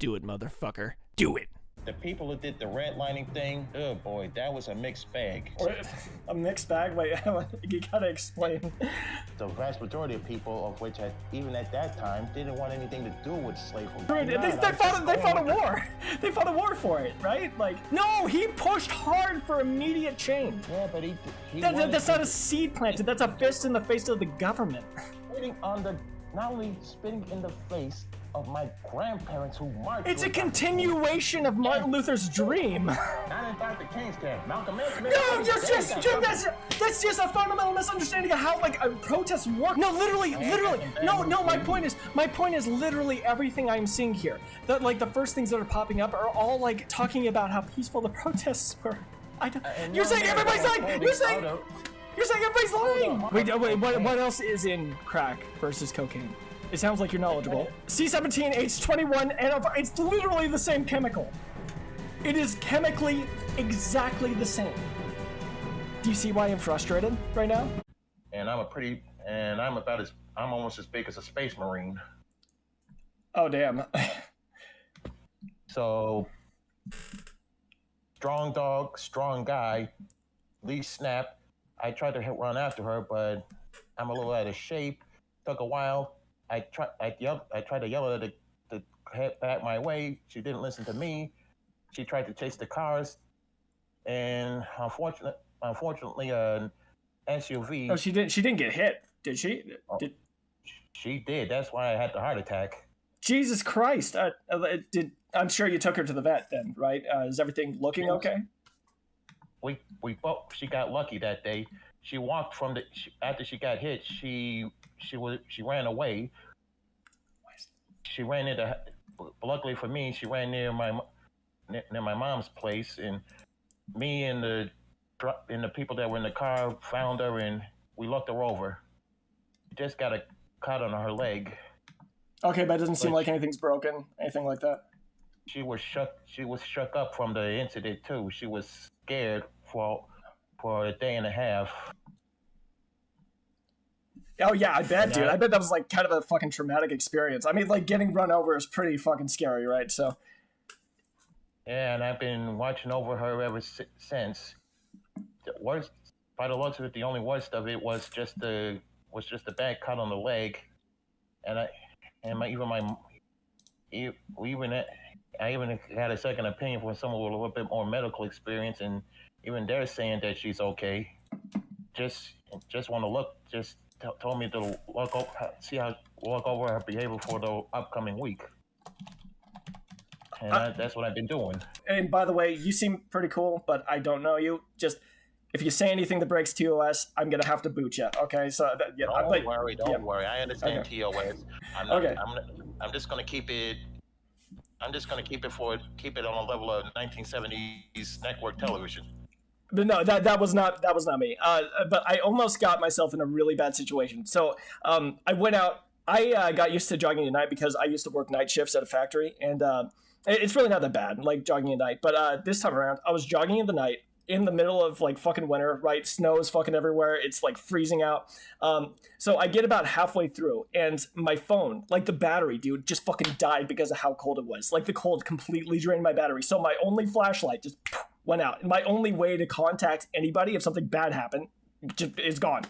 do it, motherfucker. Do it. The people who did the redlining thing, oh boy, that was a mixed bag. A mixed bag? Wait, you gotta explain. The vast majority of people, of which even at that time, didn't want anything to do with slavery. They fought a war. They fought a war for it, right? Like, no, he pushed hard for immediate change. Yeah, but that's not a seed planted. That's a fist in the face of the government. Not only spitting in the face of my grandparents who marched. It's a continuation of Martin Luther's dream. Not in Dr. King's camp. Malcolm X. No, that's just a fundamental misunderstanding of how protests work. No, literally. No. My point is literally everything I'm seeing here. That the first things that are popping up are all talking about how peaceful the protests were. You're saying everybody's lying. You're saying everybody's lying. Wait. What else is in crack versus cocaine? It sounds like you're knowledgeable. C17, H21, and it's literally the same chemical. It is chemically exactly the same. Do you see why I'm frustrated right now? And I'm almost as big as a space marine. Oh, damn. So, strong dog, strong guy, Lee Snap. I tried to run after her, but I'm a little out of shape. Took a while. I tried to yell at her to head back my way. She didn't listen to me. She tried to chase the cars, and unfortunately, an SUV. Oh, she didn't get hit, did she? She did. That's why I had the heart attack. Jesus Christ! I'm sure you took her to the vet then, right? Is everything looking okay? We both. She got lucky that day. She walked after she got hit. She ran away. She ran into. Luckily for me, she ran near my mom's place, and me and the people that were in the car found her, and we looked her over. She just got a cut on her leg. Okay, but it doesn't seem like anything's broken, anything like that. She was shook up from the incident too. She was scared for a day and a half. Oh yeah, I bet, dude. I bet that was kind of a fucking traumatic experience. I mean, getting run over is pretty fucking scary, right? So. Yeah, and I've been watching over her ever since. The worst, by the looks of it, the only worst of it was just the bad cut on the leg, I even had a second opinion from someone with a little bit more medical experience, and even they're saying that she's okay. Just want to look. Just told me to look over her behavior for the upcoming week, and that's what I've been doing. And by the way, you seem pretty cool, but I don't know you. Just if you say anything that breaks TOS, I'm gonna have to boot you. Okay, so don't worry. I understand TOS. I'm just gonna keep it. I'm just gonna keep it on a level of 1970s network television. But no, that was not me. But I almost got myself in a really bad situation. So I went out. I got used to jogging at night because I used to work night shifts at a factory, and it's really not that bad, jogging at night. But this time around, I was jogging in the night in the middle of fucking winter, right? Snow is fucking everywhere. It's freezing out. So I get about halfway through, and my phone, the battery, dude, just fucking died because of how cold it was. The cold completely drained my battery. So my only flashlight just went out. And my only way to contact anybody if something bad happened just is gone.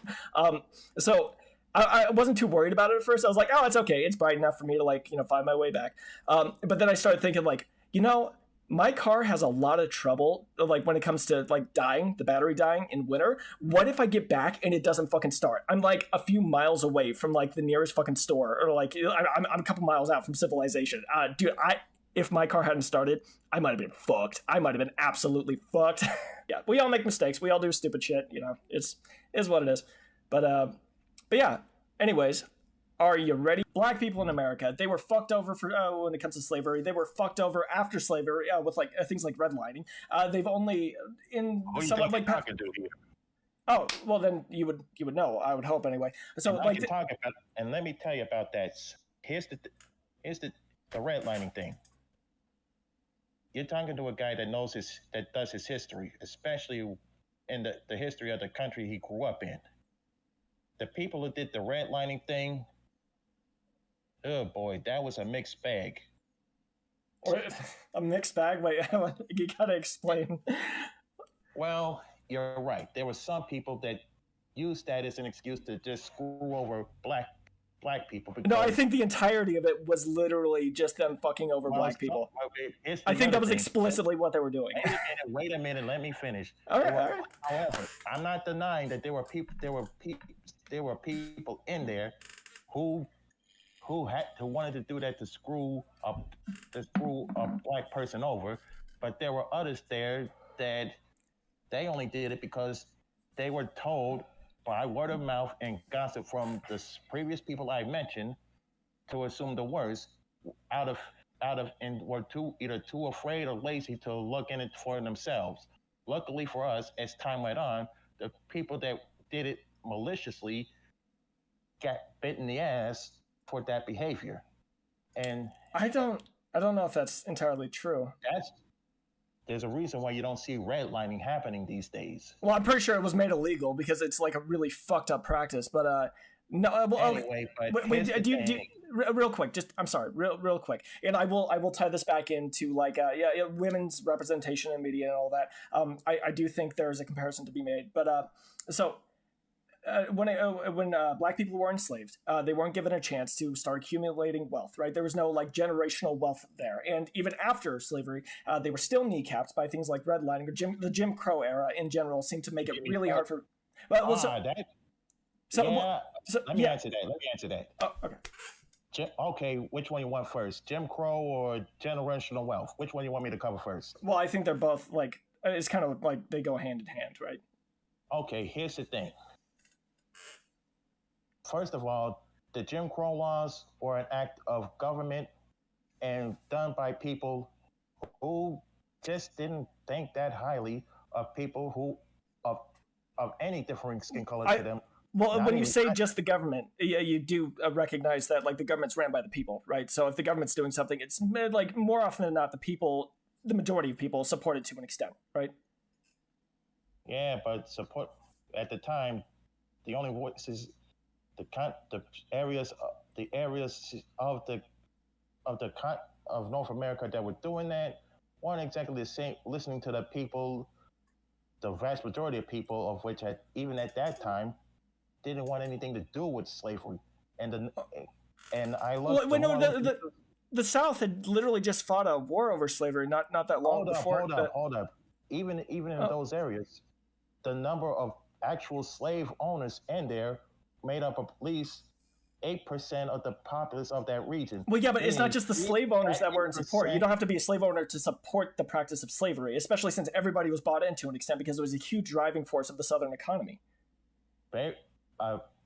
So I wasn't too worried about it at first. I was like, oh, it's okay. It's bright enough for me to find my way back. But then I started thinking my car has a lot of trouble, when it comes to dying, the battery dying in winter. What if I get back and it doesn't fucking start? I'm a few miles away from the nearest fucking store, or I'm a couple miles out from civilization. Dude, if my car hadn't started, I might have been fucked. I might have been absolutely fucked. Yeah, we all make mistakes. We all do stupid shit. It's what it is. But yeah. Anyways. Are you ready? Black people in America, they were fucked over when it comes to slavery. They were fucked over after slavery with things like redlining. They've only in somewhat talking to here. Oh, well then you would know. I would hope anyway. So and let me tell you about that. Here's the redlining thing. You're talking to a guy that does his history, especially in the history of the country he grew up in. The people who did the redlining thing. Oh boy, that was a mixed bag. Or a mixed bag? Wait, you gotta explain. Well, you're right. There were some people that used that as an excuse to just screw over black people. No, I Because, think the entirety of it was literally just them fucking over well, black people. it's I the think that other was thing. explicitly what they were doing. Wait a minute, let me finish. All right, There were- all right. However, I'm not denying that there were people in there who wanted to do that to screw a black person over, but there were others there that they only did it because they were told by word of mouth and gossip from the previous people I mentioned to assume the worst out of and were either too afraid or lazy to look in it for themselves. Luckily for us, as time went on, the people that did it maliciously got bit in the ass for that behavior. And I don't know if that's entirely true. there's a reason why you don't see redlining happening these days. Well, I'm pretty sure it was made illegal because it's like a really fucked up practice. But no. Well, Anyway, but wait, here's the do you thing. real quick? Just I'm sorry, real quick, and I will tie this back into like women's representation in media and all that. I do think there's a comparison to be made, but so. When black people were enslaved, they weren't given a chance to start accumulating wealth, right? There was no like generational wealth there, and even after slavery, they were still kneecapped by things like redlining or the Jim Crow era in general seemed to make it really hard for. Let me answer that. Oh, okay. Okay, which one you want first? Jim Crow or generational wealth? Which one you want me to cover first? Well, I think they're both like it's kind of like they go hand in hand, right? Okay, here's the thing. First of all, the Jim Crow laws were an act of government and done by people who just didn't think that highly of people who of any differing skin color to them. Well, when you say just the government, you do recognize that like the government's ran by the people, right? So if the government's doing something, it's like more often than not the majority of people support it to an extent, right? Yeah, but support at the time, the only voices, the areas of North America that were doing that weren't exactly the same. Listening to the people, the vast majority of people of which even at that time didn't want anything to do with slavery, and I look. Well, the South had literally just fought a war over slavery not that long before. Hold up. Even in those areas, the number of actual slave owners in there made up at least 8% of the populace of that region. Well, yeah, but it's not just the slave owners that were in support. You don't have to be a slave owner to support the practice of slavery, especially since everybody was bought in to an extent because it was a huge driving force of the Southern economy. It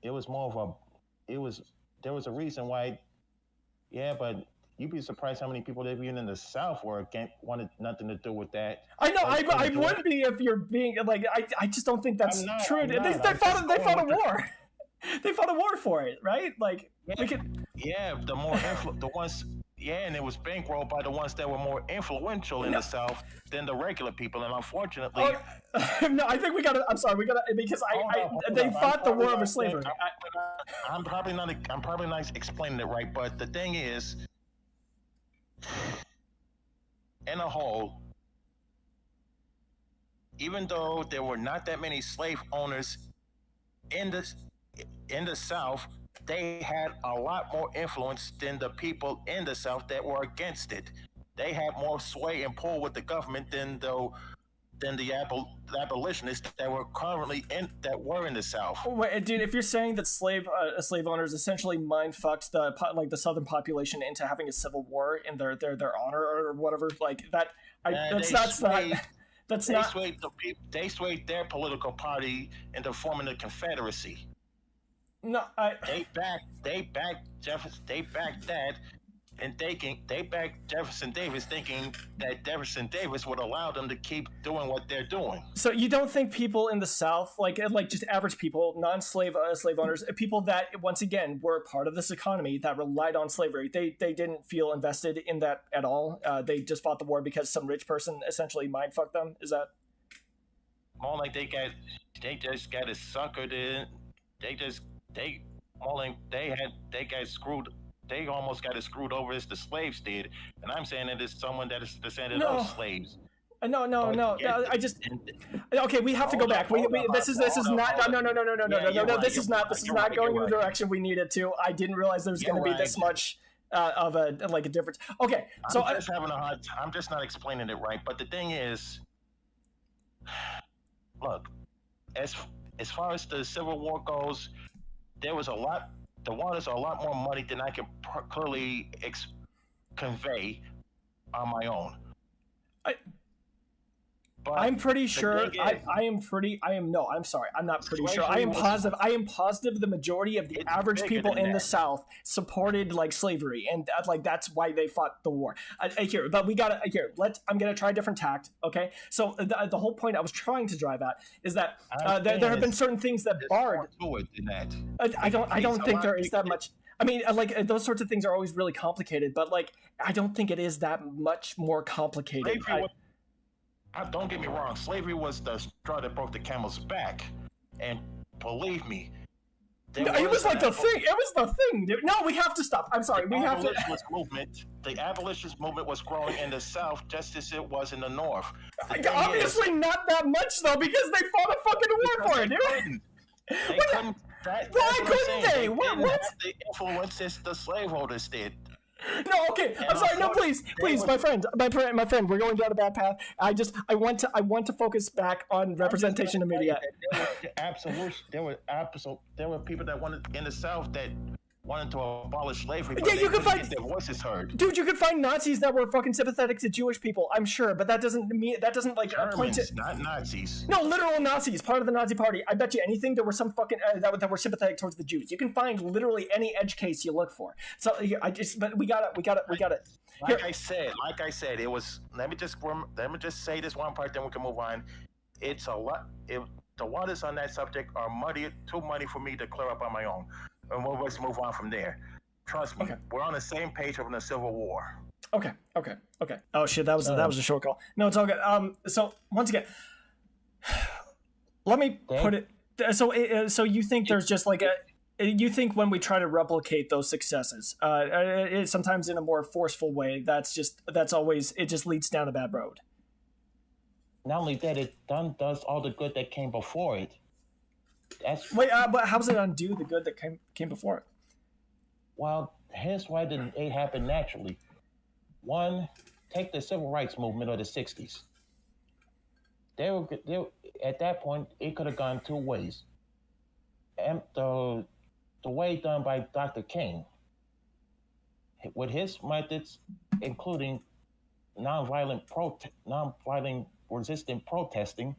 was more of there was a reason why, yeah, but you'd be surprised how many people living in the South wanted nothing to do with that. I know, I would be if you're being like, I just don't think that's true. They fought a war. They fought a war for it, right? Like, the ones, and it was bankrolled by the ones that were more influential in the South than the regular people, and unfortunately, no, I think we gotta because they fought the war over slavery. I'm probably not explaining it right, but the thing is, in a whole, even though there were not that many slave owners in the South, they had a lot more influence than the people in the South that were against it. They had more sway and pull with the government than the abolitionists that were in the South. Wait, dude, if you're saying that slave owners essentially mind fucked the Southern population into having a civil war in their honor or whatever, like that, They swayed their political party into forming a confederacy. No, they backed that, and they backed Jefferson Davis, thinking that Jefferson Davis would allow them to keep doing what they're doing. So you don't think people in the South, like just average people, non-slave slave owners, people that once again were part of this economy that relied on slavery, they didn't feel invested in that at all? They just fought the war because some rich person essentially mind fucked them? Is that more like they just got suckered in? They got screwed they almost got it screwed over as the slaves did, and I'm saying that it's someone that is descended No. of slaves. No. I just okay. We have to go back. This is not. No. This is not going in the direction we needed to. I didn't realize there was going to be this much of a difference. Okay, so I'm just having a hard time. I'm just not explaining it right. But the thing is, look, as far as the Civil War goes, there was a lot. The waters are a lot more muddy than I can clearly convey on my own. I'm pretty sure. I'm sorry. I'm not pretty sure. I am positive. I am positive the majority of the average people in the South supported slavery, and that's why they fought the war. I hear, but we gotta here. I'm gonna try a different tact. Okay, so the whole point I was trying to drive at is that there have been certain things that barred. I don't think there is that much. I mean, those sorts of things are always really complicated, but I don't think it is that much more complicated. Don't get me wrong, slavery was the straw that broke the camel's back. And believe me, it was the thing. It was the thing, dude. No, we have to stop. I'm sorry. We have to. The abolitionist movement was growing in the South just as it was in the North. Obviously not that much, though, because they fought a fucking war for it, dude. They couldn't. Why couldn't they? What? The influences the slaveholders did. No, okay. I'm sorry. No, please, my friend, we're going down a bad path. I want to focus back on representation in media. There were people that wanted in the South that wanted to abolish slavery. Yeah, you can find their voices heard. Dude, you can find Nazis that were fucking sympathetic to Jewish people. I'm sure, but that doesn't point to not Nazis. No, literal Nazis, part of the Nazi party. I bet you anything there were some fucking that were sympathetic towards the Jews. You can find literally any edge case you look for. So but we got it. Like I said, it was. Let me just say this one part, then we can move on. It's a lot. The waters on that subject are too muddy for me to clear up on my own. And we'll just move on from there. Trust me, We're on the same page from the Civil War. Okay. Oh shit, that was a short call. No, it's all good. So once again, let me put it. So you think there's just you think when we try to replicate those successes, sometimes in a more forceful way, it just leads down a bad road. Not only that, it does all the good that came before it. But how does it undo the good that came before it? Well, here's why it happened naturally. One, take the civil rights movement of the 60s. At that point, it could have gone two ways. And the way done by Dr. King, with his methods, including nonviolent resistant protesting.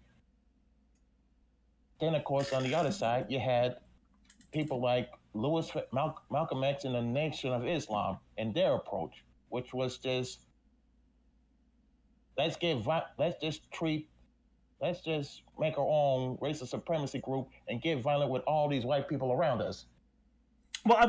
Then, of course, on the other side, you had people like Malcolm X and the Nation of Islam and their approach, which was just, let's just make our own racist supremacy group and get violent with all these white people around us. Well, I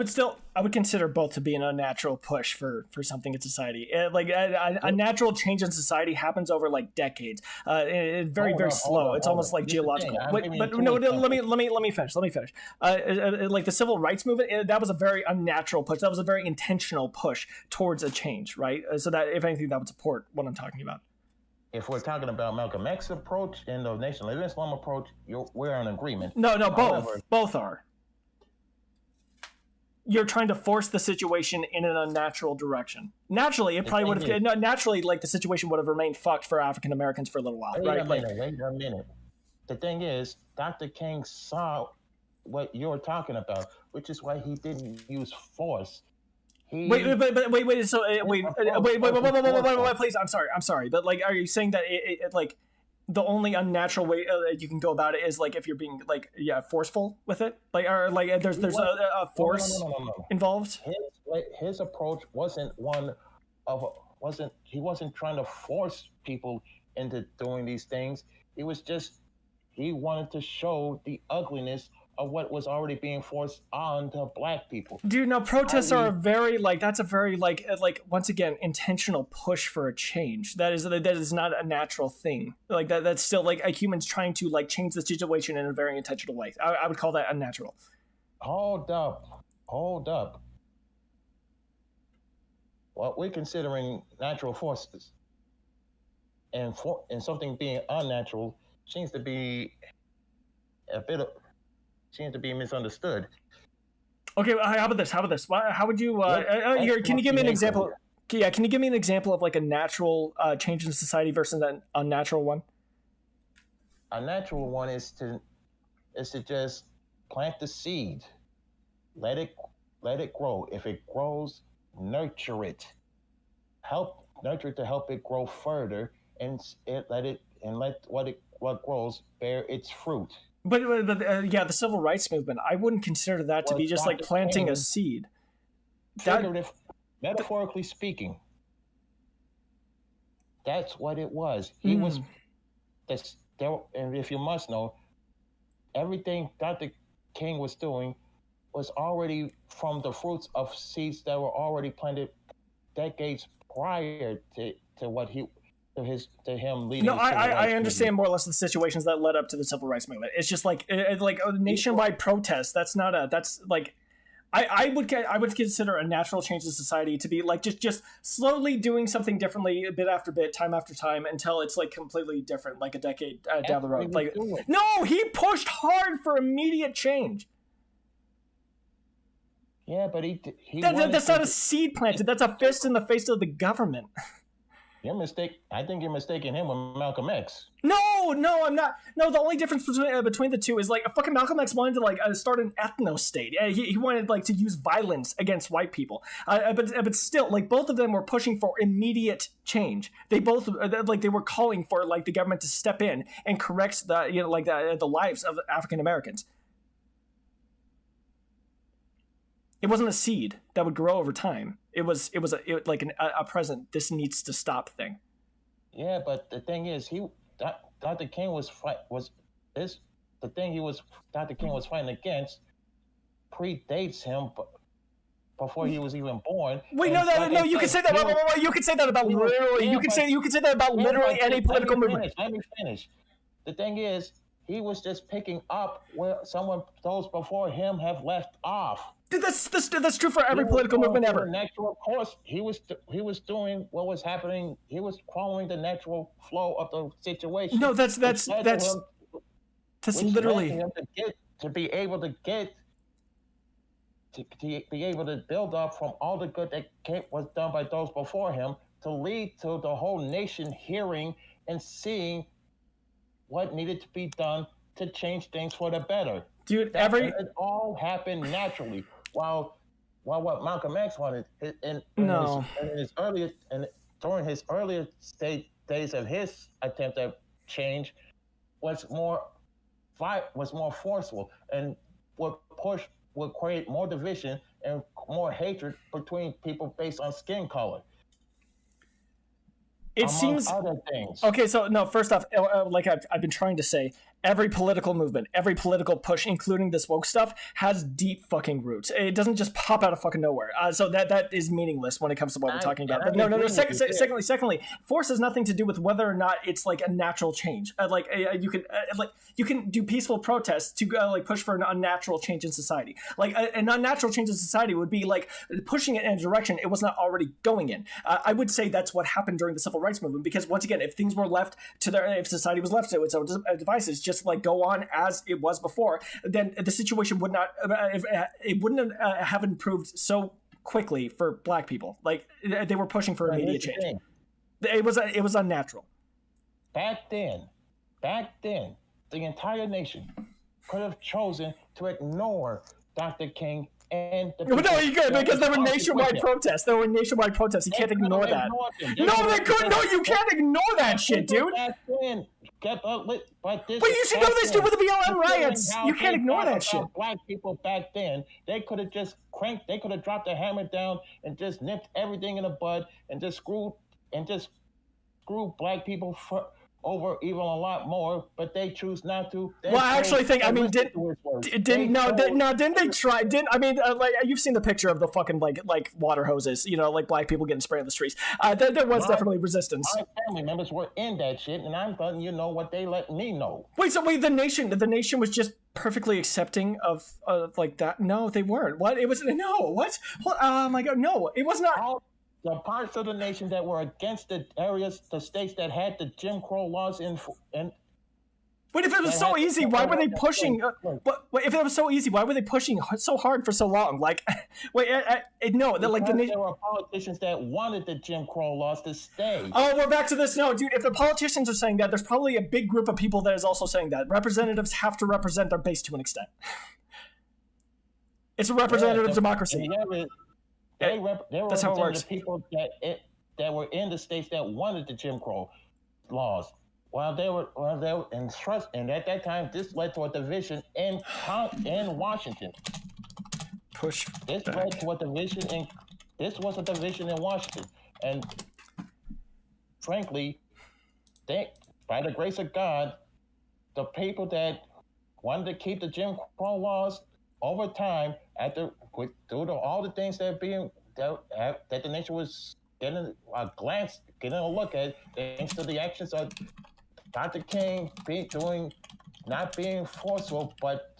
would consider both to be an unnatural push for something in society. A natural change in society happens over decades. It's very slow. It's almost like geological. But no, let me finish. Like the civil rights movement, that was a very unnatural push. That was a very intentional push towards a change, right? So that, if anything, that would support what I'm talking about. If we're talking about Malcolm X's approach and the Nation of Islam approach, we're in agreement. No, both are. You're trying to force the situation in an unnatural direction. Naturally, it probably would have. Naturally, the situation would have remained fucked for African Americans for a little while, right? Wait a minute. The thing is, Dr. King saw what you're talking about, which is why he didn't use force. Wait. So wait. Please, I'm sorry. But are you saying that the only unnatural way you can go about it is if you're being forceful with it, there's a force involved? His approach he wasn't trying to force people into doing these things. He wanted to show the ugliness of what was already being forced on to black people. Dude, no, protests are a very that's a very once again intentional push for a change. That is not a natural thing. That's still humans trying to change the situation in a very intentional way. I would call that unnatural. Hold up. what we're considering natural forces, and something being unnatural seems to be misunderstood. Okay, how about this? How would you? Can you give me an example? Yeah, can you give me an example of like a natural change in society versus an unnatural one? A natural one is to just plant the seed, let it grow. If it grows, nurture it, nurture it to help it grow further, and let what grows bear its fruit. But yeah, the civil rights movement, I wouldn't consider that to be just like planting a seed. Metaphorically speaking, that's what it was. He was. And if you must know, everything Dr. King was doing was already from the fruits of seeds that were already planted decades prior to him leading. No, I understand more or less the situations that led up to the civil rights movement. It's just like a nationwide protest. That's not a. That's like. I would consider a natural change in society to be like just slowly doing something differently bit after bit, time after time, until it's like completely different, like a decade down the road. Like, no, he pushed hard for immediate change. Yeah, but that's not a seed planted. That's a fist in the face of the government. I think you're mistaking him with Malcolm X. No, I'm not. No, the only difference between the two is like fucking Malcolm X wanted to like start an ethno state. He wanted like to use violence against white people. But still, like both of them were pushing for immediate change. They both they were calling for like the government to step in and correct the lives of African Americans. It wasn't a seed that would grow over time. It was a present. This needs to stop thing. Yeah, but the thing is, Dr. King was fighting against predates him before he was even born. Wait, no, you can say that. You can say that about literally. You can say that about literally any political movement. Let me finish. The thing is, he was just picking up where those before him have left off. Dude, that's true for every political movement ever. Natural course, he was doing what was happening. He was following the natural flow of the situation. No, that's literally him to be able to build up from all the good that was done by those before him to lead to the whole nation hearing and seeing what needed to be done to change things for the better. Dude, it all happened naturally. While what Malcolm X wanted during his earlier days of his attempt at change was more forceful and would create more division and more hatred between people based on skin color. It seems other things. Okay, so no. First off, like I've been trying to say, every political movement, every political push, including this woke stuff, has deep fucking roots. It doesn't just pop out of fucking nowhere. So that is meaningless when it comes to what we're talking about. But no. Secondly, force has nothing to do with whether or not it's like a natural change. You can do peaceful protests to push for an unnatural change in society. Like an unnatural change in society would be like pushing it in a direction it was not already going in. I would say that's what happened during the civil rights movement, because once again, if things were left to if society was left to its own devices, just like go on as it was before, then the situation would not have improved so quickly for black people. Like they were pushing for immediate change. It was unnatural. Back then, the entire nation could have chosen to ignore Dr. King and the people. No, you could, because there were nationwide protests. You can't ignore that. No, they couldn't. No, you can't ignore that shit, dude. But you should know this, dude, with the BLM riots. You can't ignore that shit. Black people back then, they could have just dropped the hammer down and just nipped everything in the bud and just screwed black people over even a lot more, but they choose not to. I actually think, didn't they try? You've seen the picture of the fucking like water hoses, like black people getting sprayed in the streets. There was definitely resistance. My family members were in that shit, and I'm letting you know what they let me know. Wait, the nation was just perfectly accepting of like that? No, they weren't. What? It was no. What? Oh my god, no, it was not. the parts of the nation that were against the areas, the states that had the Jim Crow laws in. Wait, if it was so easy, why were they pushing? If it was so easy, why were they pushing so hard for so long? Like, wait, no, like there were politicians that wanted the Jim Crow laws to stay. Oh, we're back to this. No, dude, if the politicians are saying that, there's probably a big group of people that is also saying that. Representatives have to represent their base to an extent. It's a representative democracy. That's how it works. The people that were in the states that wanted the Jim Crow laws. While they were in trust, and at that time, this led to a division in Washington. This led to a division in. This was a division in Washington, and frankly, by the grace of God, the people that wanted to keep the Jim Crow laws over time, due to all the things that the nation was getting a look at, thanks to the actions of Dr. King not being forceful, but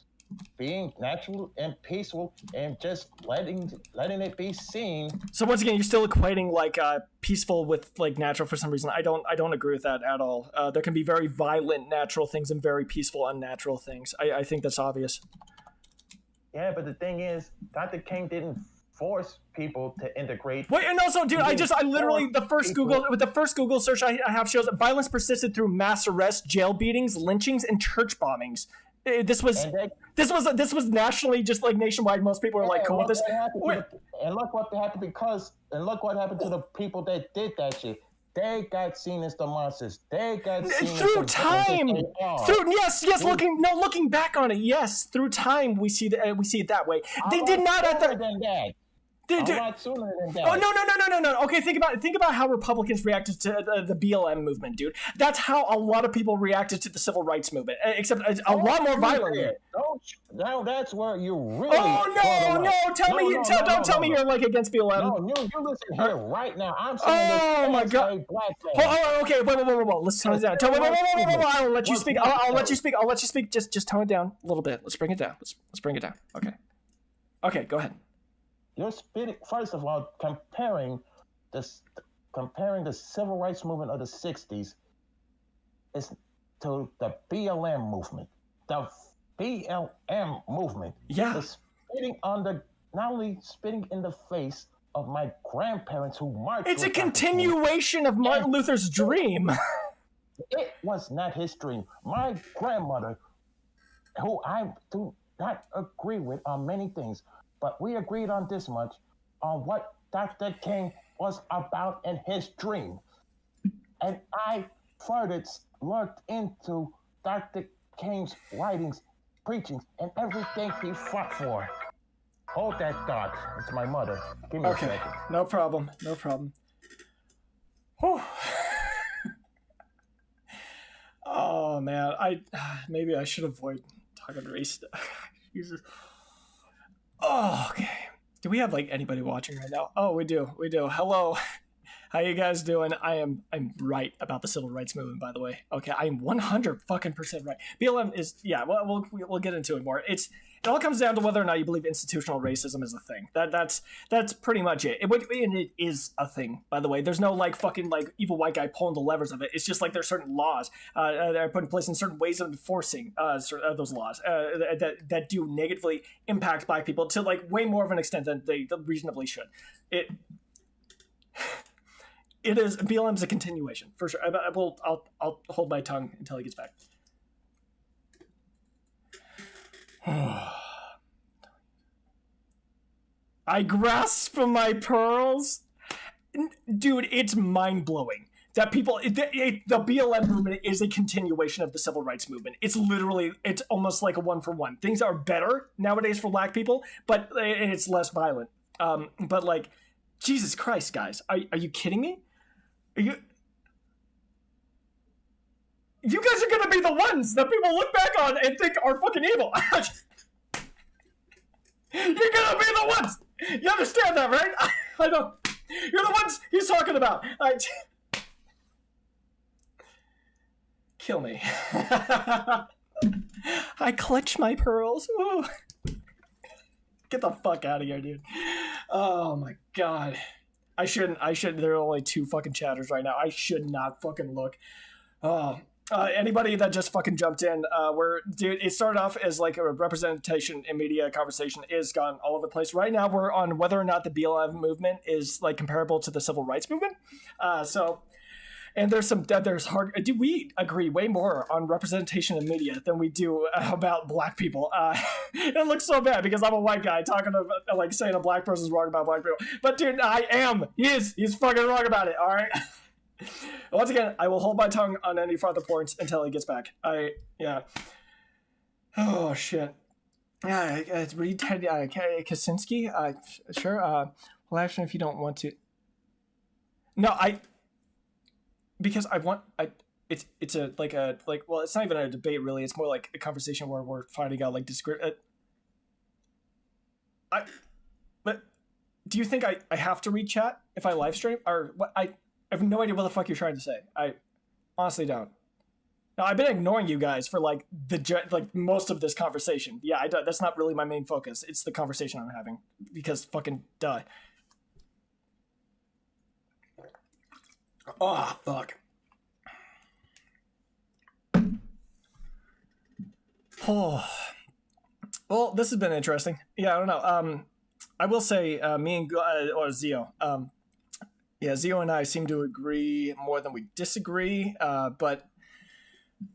being natural and peaceful, and just letting it be seen. So once again, you're still equating like peaceful with like natural for some reason. I don't agree with that at all. There can be very violent natural things and very peaceful unnatural things. I think that's obvious. Yeah, but the thing is, Dr. King didn't force people to integrate. Wait, and also, dude, I literally the first Google search I have shows that violence persisted through mass arrests, jail beatings, lynchings, and church bombings. This was nationally, just like nationwide. Most people were like cool with this. And look what happened to the people that did that shit. They got seen as the monsters. They got seen through time. Looking back on it, yes, through time we see it that way. They did not at the. Than that. A lot sooner than that. Oh no! Okay, think about how Republicans reacted to the BLM movement, dude. That's how a lot of people reacted to the civil rights movement, except a lot more violently. Now that's where you really. Oh no! Don't tell me you're like against BLM. No, you listen here right now. I'm saying oh my God! Okay, wait. Let's tone it down. I'll let you speak. I'll let you speak. Just tone it down a little bit. Let's bring it down. Let's bring it down. Okay. Go ahead. You're spitting. First of all, comparing the civil rights movement of the '60s to the BLM movement. The BLM movement. Yeah. Is not only spitting in the face of my grandparents who marched. It's a continuation of Martin Luther's dream. It was not his dream. My grandmother, who I do not agree with on many things, but we agreed on this much, on what Dr. King was about in his dream. And I further looked into Dr. King's writings, preachings, and everything he fought for. Hold that thought. It's my mother. Give me a second. No problem. Whew. Oh, man. Maybe I should avoid talking race stuff. Jesus. Oh, okay. Do we have like anybody watching right now? Oh, we do. Hello. How you guys doing? I'm right about the civil rights movement, by the way. Okay, I'm 100% right. BLM is Well, we'll get into it more. It all comes down to whether or not you believe institutional racism is a thing. That's pretty much it. It is a thing, by the way. There's no like fucking like evil white guy pulling the levers of it. It's just like there's certain laws that are put in place and certain ways of enforcing those laws that do negatively impact black people to like way more of an extent than they reasonably should. It is BLM's a continuation for sure. I'll hold my tongue until he gets back. I grasp my pearls, dude. It's mind blowing that people. The BLM movement is a continuation of the civil rights movement. It's almost like a 1-for-1. Things are better nowadays for black people, but it's less violent. But like, Jesus Christ, guys, are you kidding me? You guys are gonna be the ones that people look back on and think are fucking evil. You're gonna be the ones. You understand that, right? I don't. You're the ones he's talking about. Kill me. I clutch my pearls. Ooh. Get the fuck out of here, dude. Oh my God. I shouldn't. There are only 2 fucking chatters right now. I should not fucking look. Anybody that just fucking jumped in, dude, it started off as like a representation in media conversation is gone all over the place. Right now we're on whether or not the BLM movement is like comparable to the civil rights movement. And there's hard. Do we agree way more on representation in media than we do about black people? It looks so bad because I'm a white guy talking about like saying a black person's wrong about black people. But dude, I am. He's fucking wrong about it. All right. Once again, I will hold my tongue on any further points until he gets back. Oh shit. Yeah, read Ted Kaczynski. Sure. Well, actually, if you don't want to. No, because I want it's a well, it's not even a debate really. It's more like a conversation where we're finding out like disagreement. But do you think I have to read chat if I live stream or what? I have no idea what the fuck you're trying to say. I honestly don't. Now I've been ignoring you guys for like most of this conversation. Yeah, that's not really my main focus. It's the conversation I'm having because fucking duh. Oh, fuck. Oh. Well, this has been interesting. Yeah, I don't know. I will say, me and or Zeo. Zeo and I seem to agree more than we disagree. But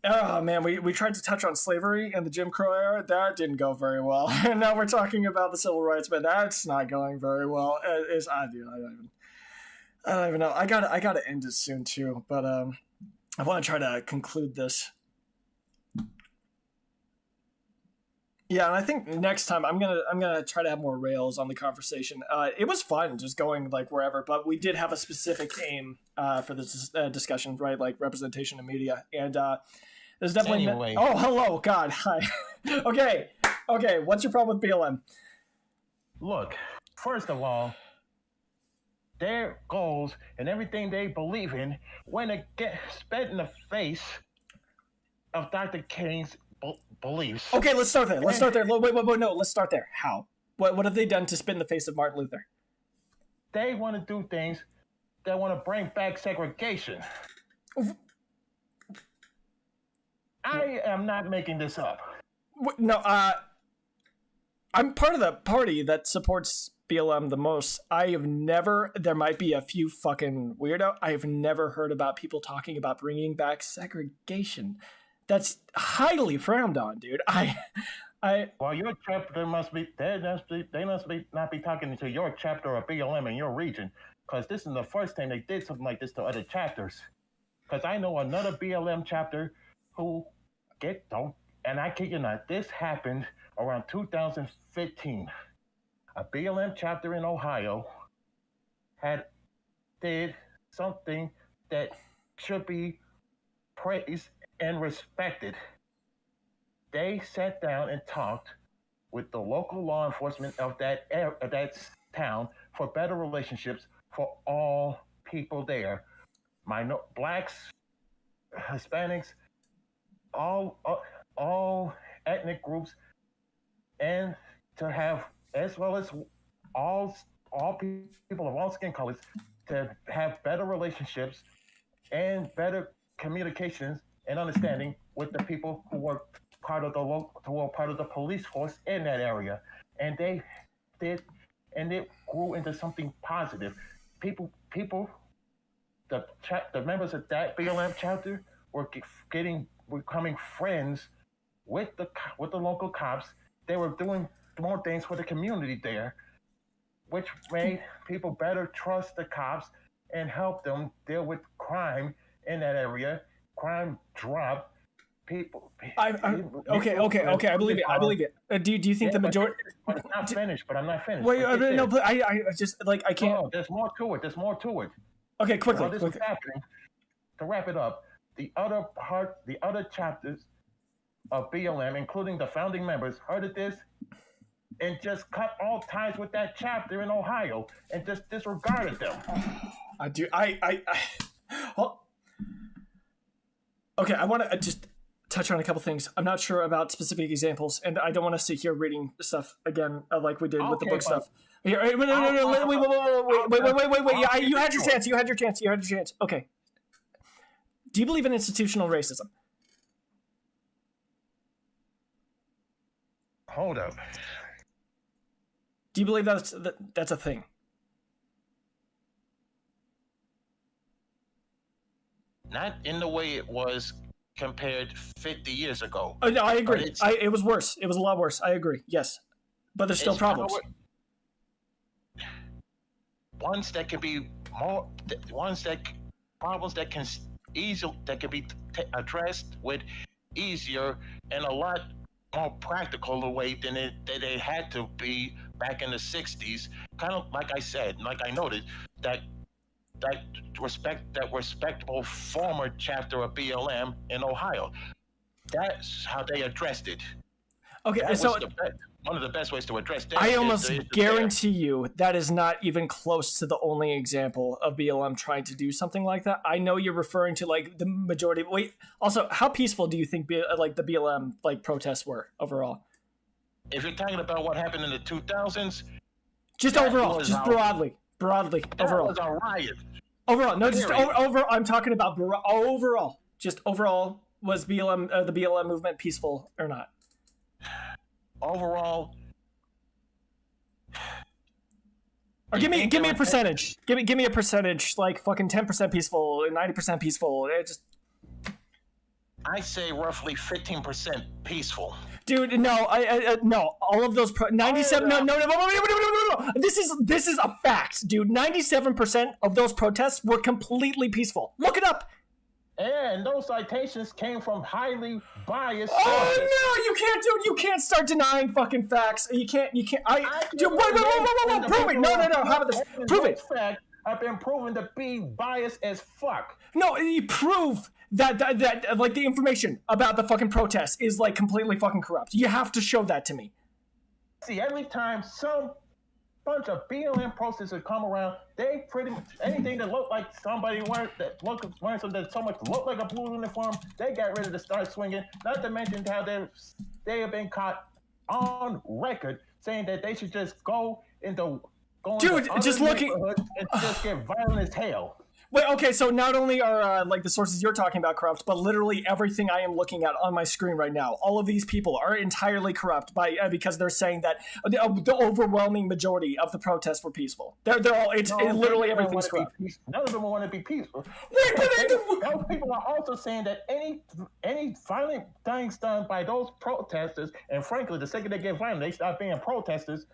oh man, we tried to touch on slavery and the Jim Crow era. That didn't go very well. And now we're talking about the civil rights, but that's not going very well. I don't even know. I gotta end it soon too, but I want to try to conclude this. Yeah, and I think next time I'm gonna try to have more rails on the conversation. It was fun just going like wherever, but we did have a specific aim for this discussion, right? Like representation in media, and there's definitely. Anyway. Oh, hello, God, hi. Okay. What's your problem with BLM? Look, first of all, their goals and everything they believe in when it gets spit in the face of Dr. King's beliefs. Okay, let's start there. Wait, no, let's start there. How? What have they done to spit in the face of Martin Luther? They want to do things that want to bring back segregation. I am not making this up. No, I'm part of the party that supports BLM the most. There might be a few fucking weirdo. I have never heard about people talking about bringing back segregation. That's highly frowned on, dude. Well, your chapter must be not be talking to your chapter of BLM in your region, because this is the first time they did something like this to other chapters. Because I know another BLM chapter who and I kid you not, this happened around 2015. A BLM chapter in Ohio did something that should be praised and respected. They sat down and talked with the local law enforcement of that town for better relationships for all people there, blacks, Hispanics, all ethnic groups, and to have, as well as all people of all skin colors, to have better relationships and better communications and understanding with the people who were part of the police force in that area. And they did, and it grew into something positive. The members of that BLM chapter were becoming friends with the local cops. They were doing more things for the community there, which made people better trust the cops and help them deal with crime in that area. Crime dropped. People. Okay. I believe it. Do you think the majority? But I'm not finished. Wait, no, but I just like I can't. No, there's more to it. Okay, quickly. While this was happening, to wrap it up, the other chapters of BLM, including the founding members, heard of this and just cut all ties with that chapter in Ohio and just disregarded them. Okay, I want to just touch on a couple things. I'm not sure about specific examples, and I don't want to sit here reading stuff again like we did with the book stuff. Here, wait, no, wait. Yeah, you had your chance. You had your chance. Okay. Do you believe in institutional racism? Hold up. Do you believe that's a thing? Not in the way it was compared 50 years ago. Oh, no, I agree. It was worse. It was a lot worse. I agree. Yes, but there's still problems. Ones that can be more. Problems that can be addressed with easier and a lot more practical way than they had to be back in the 60s. Kind of like I said, like I noted, that respectable former chapter of BLM in Ohio. That's how they addressed it. Okay, so one of the best ways to address that. I almost guarantee you that is not even close to the only example of BLM trying to do something like that. I know you're referring to like the majority. Wait, also, how peaceful do you think like the BLM like protests were overall? If you're talking about what happened in the 2000s, just overall, just broadly, overall. That was a riot. Overall, no, just overall. I'm talking about overall. Just overall, was BLM the BLM movement peaceful or not? Overall, or give me a percentage. Give me a percentage, like fucking 10% peaceful, 90% peaceful. I say roughly 15% peaceful. Dude, no, I no. All of those 97. No. This is a fact, dude. 97% of those protests were completely peaceful. Look it up. And those citations came from highly biased. Oh no, you can't, dude. You can't start denying fucking facts. You can't. Dude, wait. Prove it. No. How about this? Prove it. Fact have been proven to be biased as fuck. No, you prove that like the information about the fucking protests is like completely fucking corrupt. You have to show that to me. See, every time some bunch of BLM protesters come around, they pretty much anything that looked like somebody wearing something that so much looked like a blue uniform, they got ready to start swinging. Not to mention how they have been caught on record saying that they should just go into just looking and just get violent as hell. Wait, okay, so not only are like the sources you're talking about corrupt, but literally everything I am looking at on my screen right now, all of these people are entirely corrupt because they're saying that the overwhelming majority of the protests were peaceful. They're all literally everything's corrupt. None of them want to be peaceful. Wait, those people are also saying that any violent things done by those protesters, and frankly, the second they get violent, they stop being protesters,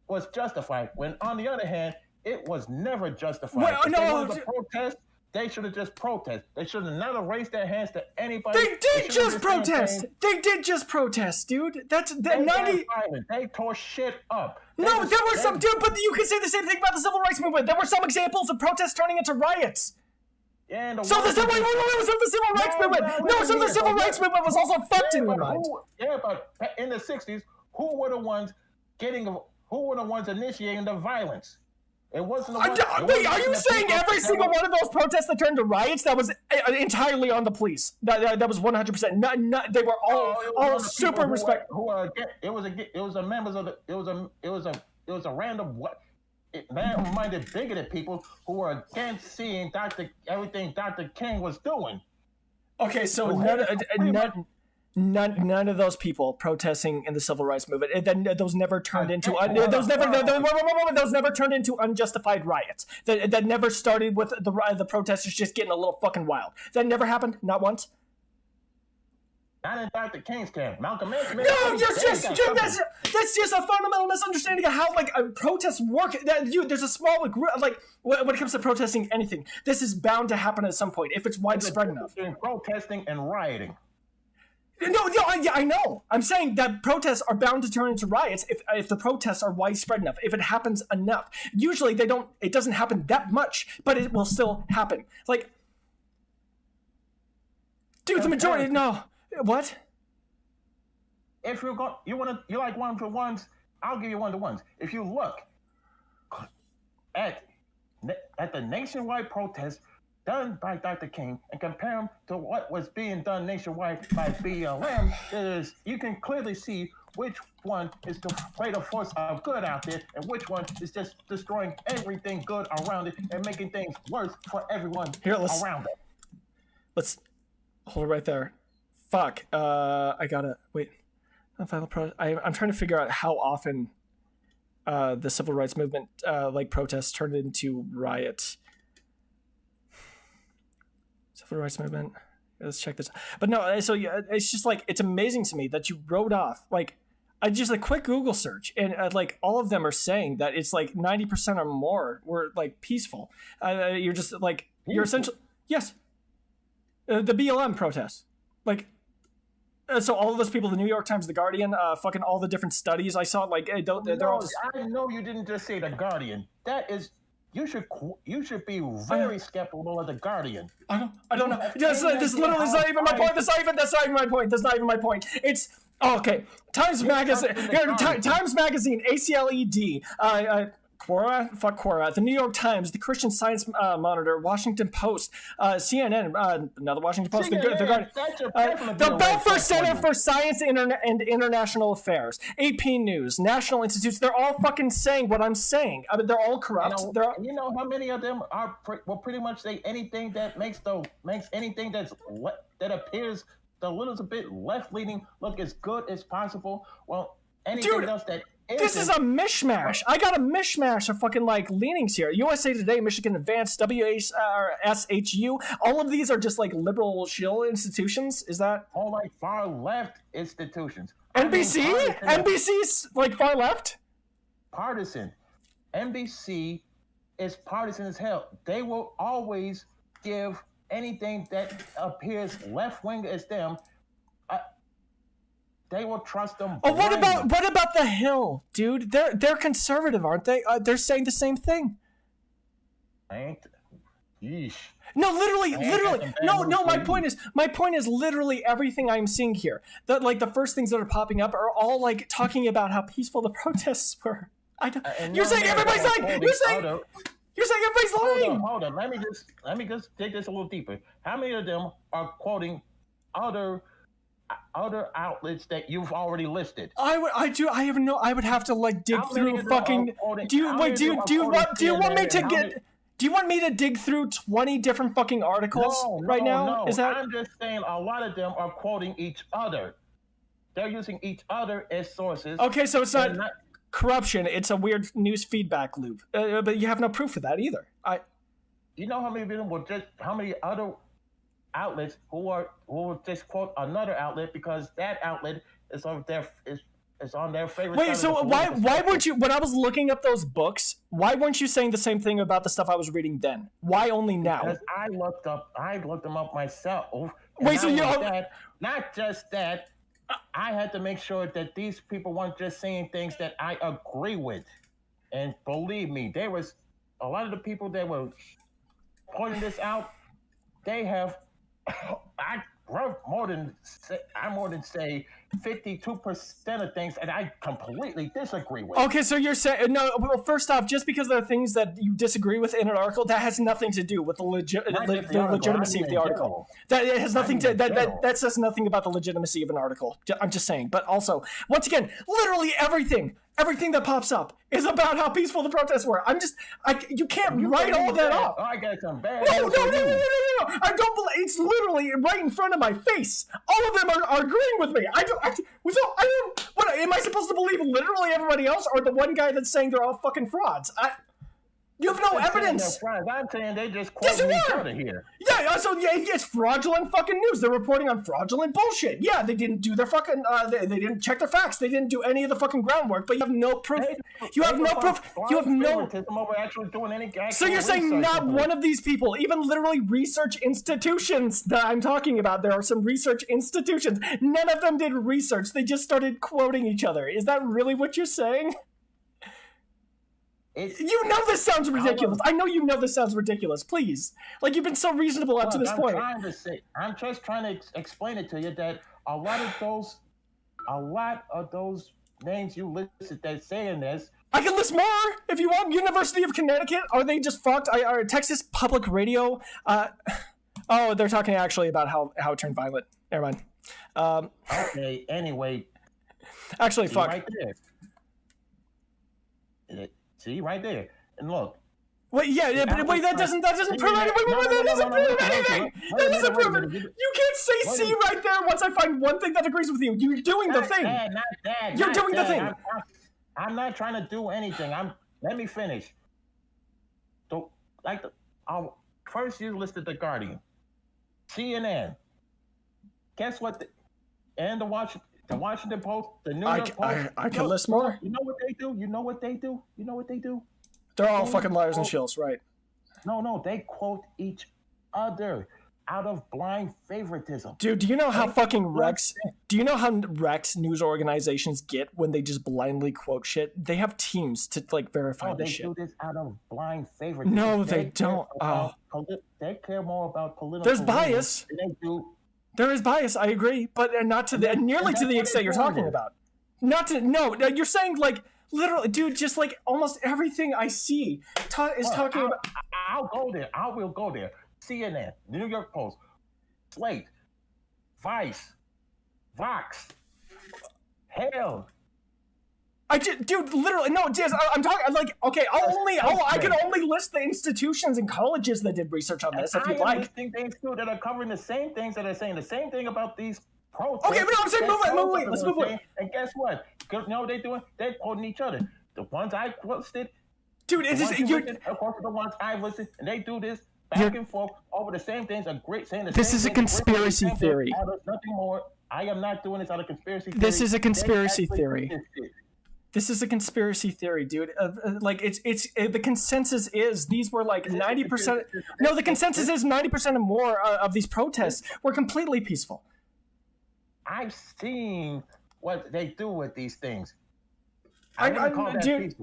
was justified. When on the other hand, it was never justified. Well, if they wanted to protest, they should have just protested. They should have not raised their hands to anybody. They did just protest. They did just protest, dude. That's that 90. They tore shit up. No, there were some, dude. But you can say the same thing about the civil rights movement. There were some examples of protests turning into riots. Yeah, the civil rights movement. No, so the civil rights movement was also fucked in your mind. Yeah, but in the 60s, who were the ones initiating the violence? It wasn't. Wait, are you saying every single one of those protests that turned to riots that was entirely on the police? That was 100%. They were all super respectful. It was a random man-minded bigoted people who were against seeing everything Dr. King was doing. Okay, so none of those people protesting in the civil rights movement, those never turned into unjustified riots. That never started with the protesters just getting a little fucking wild. That never happened, not once. Not in Dr. King's camp. Malcolm X. No, that's just a fundamental misunderstanding of how like protests work. There's a small group like when it comes to protesting anything, this is bound to happen at some point if it's widespread enough. Protesting and rioting. No, I know. I'm saying that protests are bound to turn into riots if the protests are widespread enough, if it happens enough. Usually it doesn't happen that much, but it will still happen. Like, dude, the majority, no. What? If you like one-to-ones, I'll give you one-to-ones. If you look at the nationwide protests done by Dr. King and compare them to what was being done nationwide by BLM, you can clearly see which one is to play the force of good out there, and which one is just destroying everything good around it and making things worse for everyone around it. Let's hold it right there. Fuck. I gotta wait. I'm trying to figure out how often the civil rights movement, like protests, turned into riot. Civil rights movement. Let's check this. But no, so yeah, it's just like, it's amazing to me that you wrote off, like, I just a quick Google search, and like all of them are saying that it's like 90% or more were like peaceful. You're just like, you're essentially, yes, the BLM protests, like. So all of those people, the New York Times, the Guardian, fucking all the different studies I saw, like, they're all just... I know you didn't just say the Guardian. That is, you should be very skeptical of the Guardian. I don't know. This literally is not even my point. That's not even my point. It's okay. Times Magazine. Times Magazine. ACLED. Quora, the New York Times, the Christian Science Monitor, Washington Post, CNN, another Washington Post, the Guardian, the Belfer Center for Science and International Affairs, AP News, National Institutes. They're all fucking saying what I'm saying. I mean, they're all corrupt. You know how many of them will pretty much say anything that makes anything that appears a little bit left leaning look as good as possible. Well, anything else that. This is a mishmash. I got a mishmash of fucking like leanings here. USA Today, Michigan Advanced, WSHU. All of these are just like liberal shill institutions. Is that all like far left institutions? NBC? NBC's like far left? Partisan. NBC is partisan as hell. They will always give anything that appears left wing as them. They will trust them. Oh, what about the Hill, dude? They're conservative, aren't they? They're saying the same thing. Yeesh. No, literally. No. My point is literally everything I'm seeing here. That like the first things that are popping up are all like talking about how peaceful the protests were. You're saying everybody's lying. You're saying everybody's lying. Hold on. Let me just dig this a little deeper. How many of them are quoting other outlets that you've already listed? I would have to like dig through fucking. Do you want me to dig through 20 different fucking articles right now? No. Is that? I'm just saying a lot of them are quoting each other. They're using each other as sources. Okay, so it's not corruption. It's a weird news feedback loop. But you have no proof of that either. You know how many of them how many other outlets who will just quote another outlet because that outlet is on their favorite. Wait, so why weren't you, when I was looking up those books, why weren't you saying the same thing about the stuff I was reading then? Why only now? Because I looked them up myself. Wait, so not just that, I had to make sure that these people weren't just saying things that I agree with. And believe me, there was a lot of the people that were pointing this out, they have I more than say 52% of things, and I completely disagree with. Okay, so you're saying no. Well, first off, just because there are things that you disagree with in an article, that has nothing to do with the legitimacy of the article. That it has nothing to that says nothing about the legitimacy of an article. I'm just saying. But also, once again, literally everything that pops up is about how peaceful the protests were. You can't write all of that off. I got some bad. No. I don't believe it's literally right in front of my face. All of them are agreeing with me. What am I supposed to believe? Literally everybody else, or the one guy that's saying they're all fucking frauds? You have no evidence. I'm saying they just quoting each other here. Yeah, so it's fraudulent fucking news. They're reporting on fraudulent bullshit. Yeah, they didn't do their fucking. They didn't check their facts. They didn't do any of the fucking groundwork. But you have no proof. You have no proof. You have no. So you're saying not one of these people, even literally research institutions that I'm talking about. There are some research institutions. None of them did research. They just started quoting each other. Is that really what you're saying? You know this sounds ridiculous. I know you know this sounds ridiculous. Please, like you've been so reasonable up to this point. I'm just trying to explain it to you that a lot of those names you listed that saying this. I can list more if you want. University of Connecticut, are they just fucked? Texas Public Radio. They're talking actually about how it turned violent. Never mind. Okay. Anyway, Actually, See fuck. right there. See right there. And look. Wait, yeah, but wait, that doesn't prove anything. That doesn't prove anything. That doesn't prove it. You can't say C right there once I find one thing that agrees with you. You're doing the thing. You're doing the thing. I'm not trying to do anything. Let me finish. So, first you listed The Guardian, CNN. Guess what? And the Washington Post, the New York Post. I can list more. You know what they do? You know what they do? They're all fucking liars and shills, right? No, they quote each other out of blind favoritism. Dude, do you know how fucking Rex news organizations get when they just blindly quote shit? They have teams to like verify this shit. They do this out of blind favoritism. No, they don't. They care more about political. There's bias. Than they do. There is bias, I agree, but not to nearly to the extent you're talking about. You're saying like literally, dude, just like almost everything I see is talking about. I'll go there. I will go there. CNN, New York Post, Slate, Vice, Vox. Hell. Dude, literally, no, Diaz, I'm talking, like, okay, I can only list the institutions and colleges that did research on this, if you'd like. I am listing things, too, that are covering the same things that are saying the same thing about these protests. Okay, but no, I'm saying move it, let's move it. And guess what? You know what they're doing? They're quoting each other. The ones I listed, dude, it's just, you're... Of course, the ones I listed, and they do this back and forth over the same things, saying the same This is a conspiracy theory. Nothing more. I am not doing this out of conspiracy theory. This is a conspiracy theory. This is a conspiracy theory, dude. Like it's the consensus is these were like 90%. No, the consensus is 90% or more of these protests were completely peaceful. I've seen what they do with these things. Dude,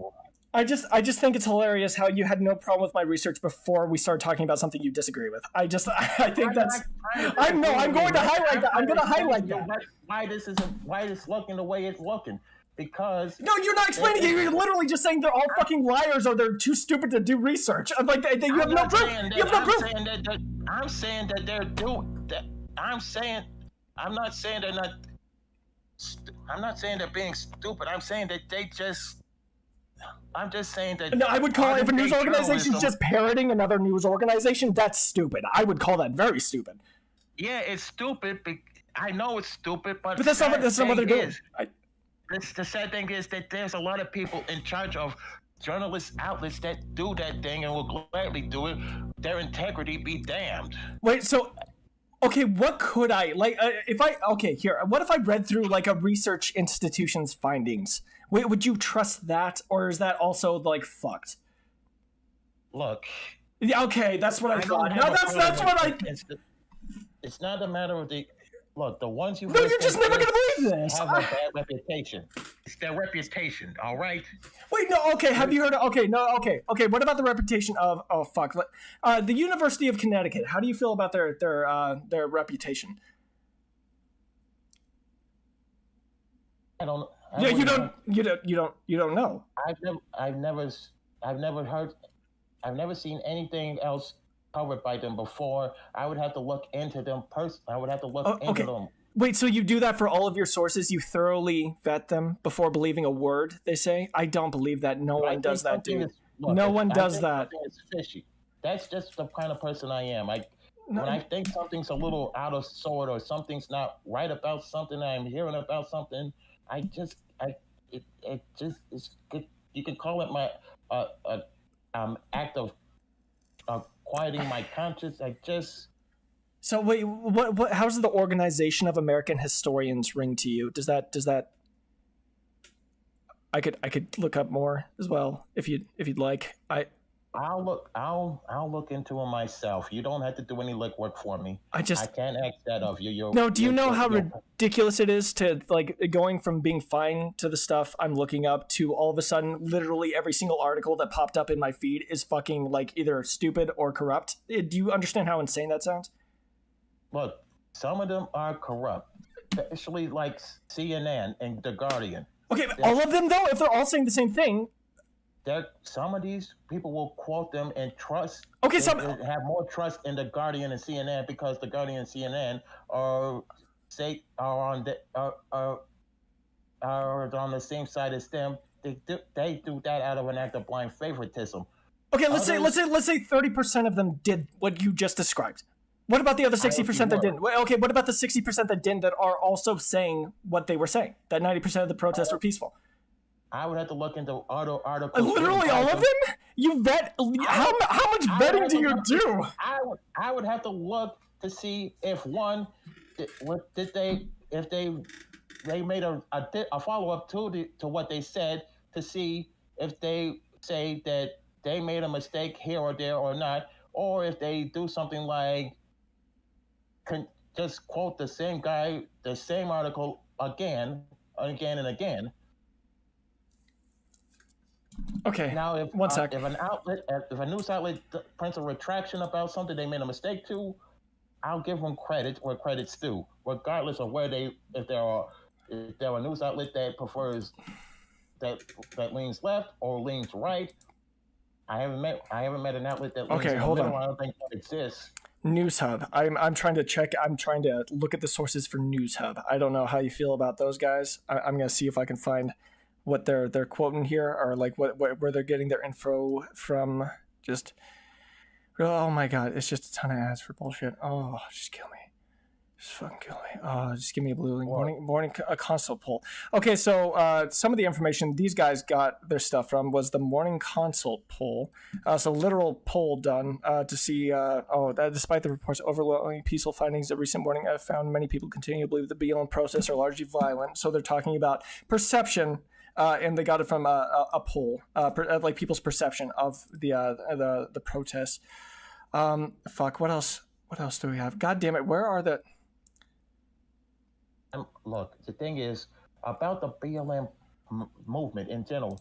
I just think it's hilarious how you had no problem with my research before we started talking about something you disagree with. I think that's. I'm going to highlight that. I'm going to highlight that. Why this looking the way it's looking? Because no, you're not explaining it. You're literally just saying they're all fucking liars or they're too stupid to do reseresearch. I'm like, you have no proof. You have no proof. I'm saying that they're doing that. I'm not saying they're not. I'm not saying they're being stupid. I'm saying that they just. I'm just saying that. No, I would call if a news organization is just parroting another news organization, that's stupid. I would call that very stupid. Yeah, it's stupid. I know it's stupid, but that's not what they're doing. The sad thing is that there's a lot of people in charge of journalist outlets that do that thing and will gladly do it. Their integrity be damned. Wait, so, okay, what could I, like, what if I read through, like, a research institution's findings? Wait, would you trust that, or is that also, like, fucked? Look. Okay, that's what I thought. No, that's what I... It's not a matter of the... Look, the ones you... No, you're just never going to believe this. Have a bad reputation. It's their reputation, all right? Wait, no, okay, have you heard of... Okay, what about the reputation of... Oh, fuck. The University of Connecticut, how do you feel about their reputation? I don't... Yeah, you don't know. I've never seen anything else covered by them before. I would have to look into them I would have to look into them. Wait, so you do that for all of your sources? You thoroughly vet them before believing a word they say? I don't believe that. No one does that, dude. No one does that. It's fishy. That's just the kind of person I am. When I think something's a little out of sort or something's not right about something, I'm hearing about something, you can call it my act of quieting my conscience. So wait, what? How does the Organization of American Historians ring to you? Does that? I could look up more as well if you'd like. I'll look into it myself. You don't have to do any legwork for me. I can't ask that of you. Do you know how ridiculous it is to like going from being fine to the stuff I'm looking up to all of a sudden literally every single article that popped up in my feed is fucking like either stupid or corrupt? Do you understand how insane that sounds? Look, some of them are corrupt, especially like CNN and The Guardian. Okay, but all of them though, if they're all saying the same thing. Some of these people will quote them and trust. Okay, have more trust in The Guardian and CNN because The Guardian and CNN are are on the same side as them, they do that out of an act of blind favoritism. Okay, let's say 30% of them did what you just described. What about the other 60% that didn't? Okay, what about the 60% that didn't that are also saying what they were saying? That 90% of the protests were peaceful. I would have to look into other articles. Literally all of them? You vet? How much vetting do you do? I would have to look to see if they made a follow up to what they said, to see if they say that they made a mistake here or there or not, or if they do something like just quote the same guy, the same article again and again. Okay. Now, if one sec. if a news outlet prints a retraction about something they made a mistake to, I'll give them credit where credit's due, regardless of if they're a news outlet that prefers that leans left or leans right. I haven't met an outlet that leans in the middle. I don't think that exists. News Hub. I'm trying to check. I'm trying to look at the sources for News Hub. I don't know how you feel about those guys. I'm gonna see if I can find what they're quoting here, or like where they're getting their info from. Just, oh my god, it's just a ton of ads for bullshit. Oh, just kill me. Just fucking kill me. Oh, just give me a blue link. Morning consult poll. Okay, so some of the information these guys got their stuff from was the morning consult poll. So literal poll done to see, that despite the report's overwhelming peaceful findings of recent morning, I found many people continue to believe the BLM protests are largely violent. So they're talking about perception, and they got it from a poll, like people's perception of the protests. Fuck, what else? What else do we have? God damn it, where are the... Look, the thing is about the BLM movement in general.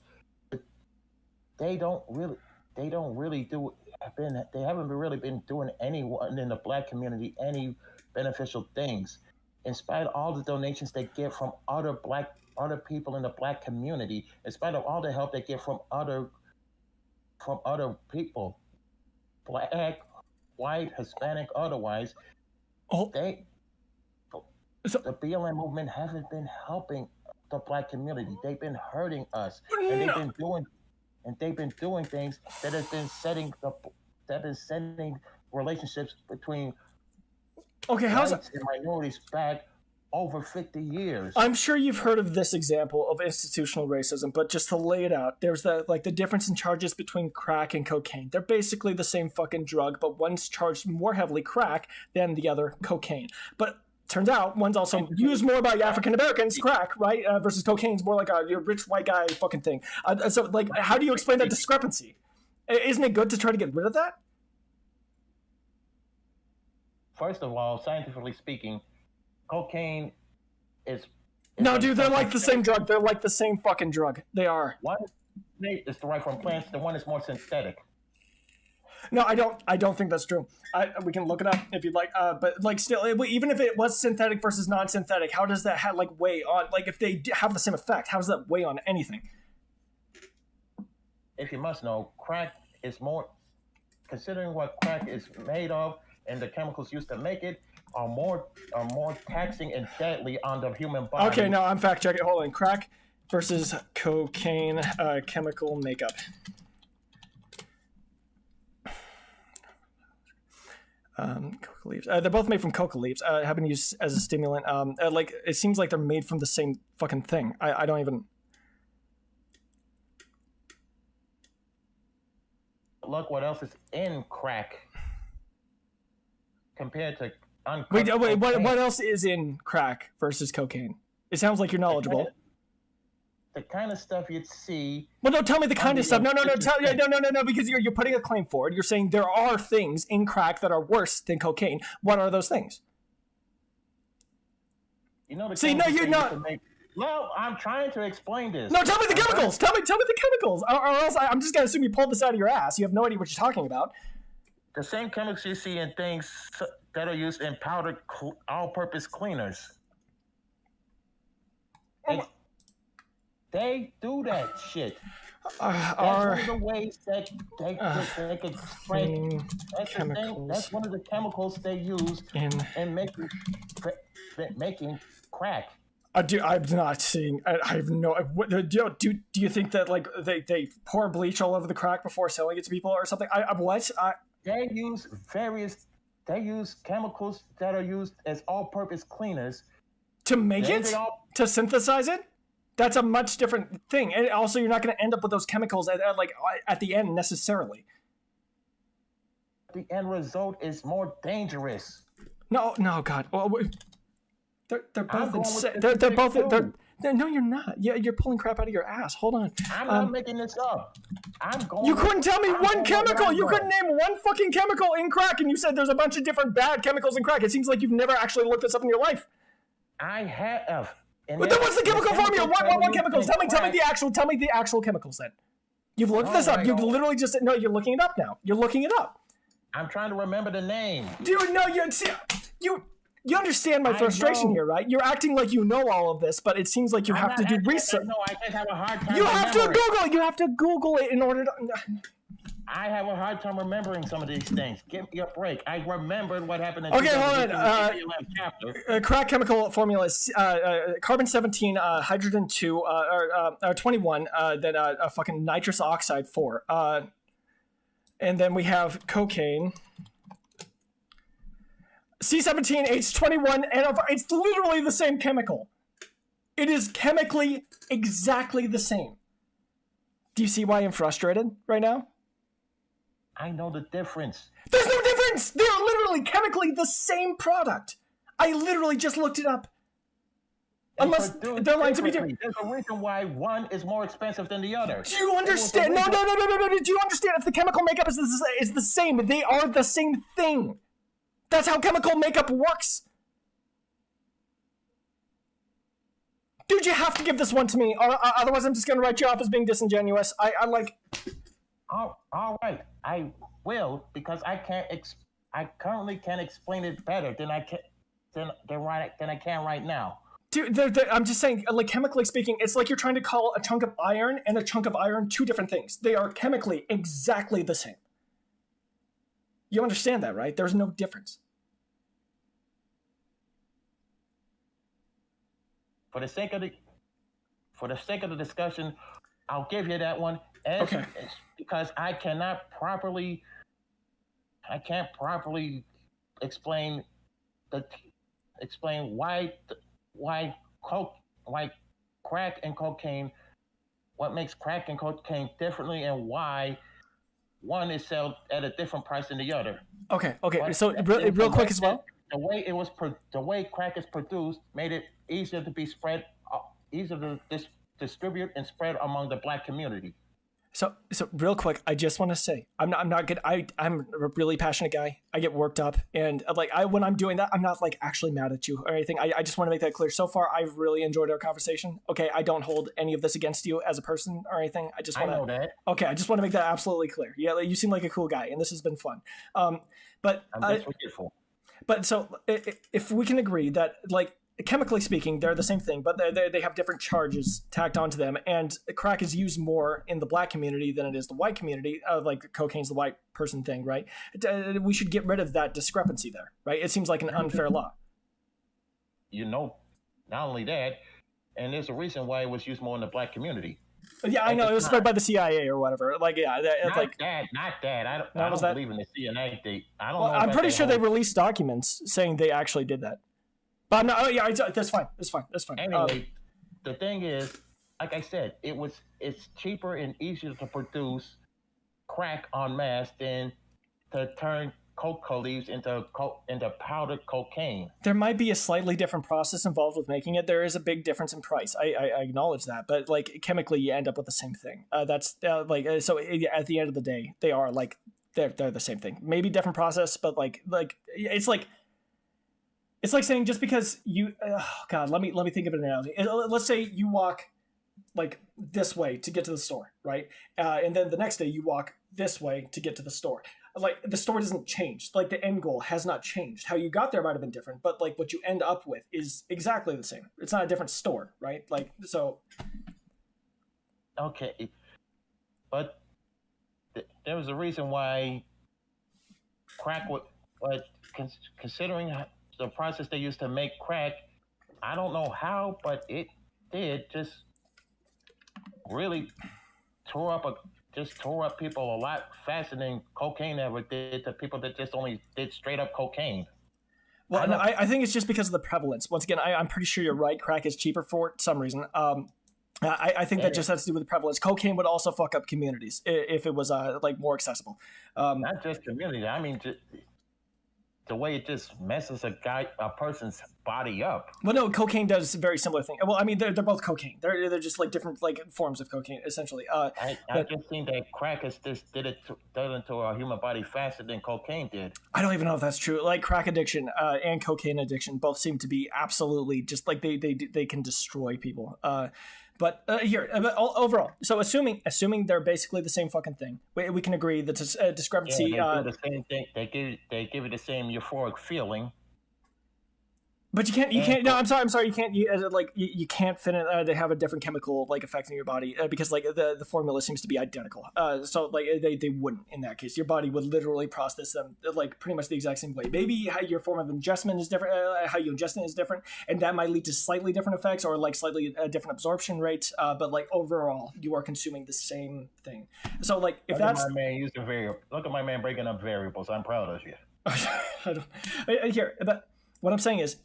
They haven't really been doing anyone in the black community any beneficial things, in spite of all the donations they get from other people in the black community, in spite of all the help they get from other people, black, white, Hispanic, otherwise. The BLM movement hasn't been helping the black community. They've been hurting us, and they've been doing things that have been setting relationships between whites and minorities back over 50 years. I'm sure you've heard of this example of institutional racism, but just to lay it out, there's the difference in charges between crack and cocaine. They're basically the same fucking drug, but one's charged more heavily crack than the other cocaine. But turns out one's also used more by African Americans, crack, right? Versus cocaine's more like a rich white guy fucking thing. So, like, how do you explain that discrepancy? Isn't it good to try to get rid of that? First of all, scientifically speaking, cocaine is no, dude. They're like the same drug. They're like the same fucking drug. They are. One is derived from plants. The one is more synthetic. No, I don't think that's true. We can look it up if you'd like. But like, still, even if it was synthetic versus non-synthetic, how does that weigh on? Like, if they have the same effect, how does that weigh on anything? If you must know, crack is more, considering what crack is made of and the chemicals used to make it, are more taxing and deadly on the human body. Okay, no, I'm fact checking. Hold on, crack versus cocaine chemical makeup. Coca leaves. They're both made from coca leaves. Have been used as a stimulant. Like, it seems like they're made from the same fucking thing. I don't even. Look what else is in crack compared to wait. What else is in crack versus cocaine? It sounds like you're knowledgeable. The kind of stuff you'd see. Well, no, tell me the kind of stuff. No, because you're putting a claim forward. You're saying there are things in crack that are worse than cocaine. What are those things? You know, see, no, you're not. Well, I'm trying to explain this. No, tell me the chemicals. Tell me the chemicals, or else I'm just gonna assume you pulled this out of your ass. You have no idea what you're talking about. The same chemicals you see in things that are used in powdered all-purpose cleaners. They do that shit. That's one of the ways that they could spray. That's one of the chemicals they use in making crack. I'm not seeing. I have no. What, do you think that like they pour bleach all over the crack before selling it to people or something? What? They use They use chemicals that are used as all-purpose cleaners to make it, to synthesize it. That's a much different thing, and also you're not going to end up with those chemicals at the end necessarily. The end result is more dangerous. No, God. Well, they're both insane. They're both. No, you're not. You're pulling crap out of your ass. Hold on. I'm not making this up. You couldn't tell me one chemical. You couldn't name one fucking chemical in crack, and you said there's a bunch of different bad chemicals in crack. It seems like you've never actually looked this up in your life. I have. But then what's the chemical formula? What chemicals? Tell me the actual chemicals then. You've looked this up. You literally just no. You're looking it up now. You're looking it up. I'm trying to remember the name. Dude, no, you understand my frustration here, right? You're acting like you know all of this, but it seems like you have to do research. No, I just have a hard time. You have to Google it. You have to Google it in order to. I have a hard time remembering some of these things. Give me a break. I remembered what happened in hold on. Crack chemical formula is carbon 17, hydrogen 2, or 21, then fucking nitrous oxide 4. And then we have cocaine. C17H21, and it's literally the same chemical. It is chemically exactly the same. Do you see why I'm frustrated right now? I know the difference. There's no difference! They are literally chemically the same product. I literally just looked it up. Unless they're lying to me. There's a reason why one is more expensive than the other. Do you understand? No. Do you understand if the chemical makeup is the same? They are the same thing. That's how chemical makeup works. Dude, you have to give this one to me. Otherwise, I'm just going to write you off as being disingenuous. I like... All right. I will, because I currently can't explain it better than I can right now. Dude, I'm just saying, like, chemically speaking, it's like you're trying to call a chunk of iron and a chunk of iron two different things. They are chemically exactly the same. You understand that, right? There's no difference. For the sake of the discussion, I'll give you that one. Okay. Because I can't properly explain why crack and cocaine, what makes crack and cocaine differently, and why one is sold at a different price than the other. Okay. So real quick as well. The way crack is produced made it easier to distribute and spread among the black community. So real quick, I just want to say I'm not good. I'm a really passionate guy. I get worked up, and when I'm doing that, I'm not like actually mad at you or anything. I just want to make that clear. So far, I've really enjoyed our conversation. Okay, I don't hold any of this against you as a person or anything. I know that. Okay, I just want to make that absolutely clear. Yeah, you seem like a cool guy, and this has been fun. But I'm just forgetful. But so if we can agree that like chemically speaking, they're the same thing, but they have different charges tacked onto them, and crack is used more in the black community than it is the white community. Like cocaine's the white person thing, right? We should get rid of that discrepancy there, right? It seems like an unfair law. Not only that, and there's a reason why it was used more in the black community. Yeah, I know it was spread by the CIA or whatever. Like, yeah, not that. I don't believe in the CIA. I'm pretty sure they released documents saying they actually did that. But I'm not. Oh yeah, that's fine. That's fine. Anyway, the thing is, like I said, it's cheaper and easier to produce crack en masse than to turn coca leaves into powdered cocaine. There might be a slightly different process involved with making it. There is a big difference in price. I acknowledge that, but like chemically, you end up with the same thing. That's so. At the end of the day, they are like they're the same thing. Maybe different process, but like it's like. It's like saying just because you, God, let me think of an analogy. Let's say you walk like this way to get to the store, right? And then the next day you walk this way to get to the store. Like the store doesn't change. Like the end goal has not changed. How you got there might have been different, but like what you end up with is exactly the same. It's not a different store, right? Like so. Okay, but there was a reason why crack would, considering the process they used to make crack, I don't know how, but it did just really tore up people a lot faster than cocaine ever did to people that just only did straight up cocaine. Well, no, I think it's just because of the prevalence. Once again, I'm pretty sure you're right. Crack is cheaper for some reason. I think that just has to do with the prevalence. Cocaine would also fuck up communities if it was like more accessible. Not just community. I mean, just the way it just messes a person's body up. Well, no, cocaine does a very similar thing. Well, I mean, they're both cocaine. They're just like different like forms of cocaine, essentially. I just think that crack has just did it into our human body faster than cocaine did. I don't even know if that's true. Like crack addiction and cocaine addiction both seem to be absolutely just like they can destroy people. But overall, so assuming they're basically the same fucking thing, we can agree that discrepancy. Yeah, they do the same thing. They give it the same euphoric feeling. But you can't. No, I'm sorry. You can't fit it. They have a different chemical like affecting your body because like the formula seems to be identical. So like they wouldn't in that case. Your body would literally process them like pretty much the exact same way. Maybe how your form of ingestment is different, how you ingest it is different, and that might lead to slightly different effects or like slightly different absorption rates. But like overall, you are consuming the same thing. So like if Look at my man using variable. Look at my man breaking up variables. I'm proud of you. I don't. Here, but what I'm saying is,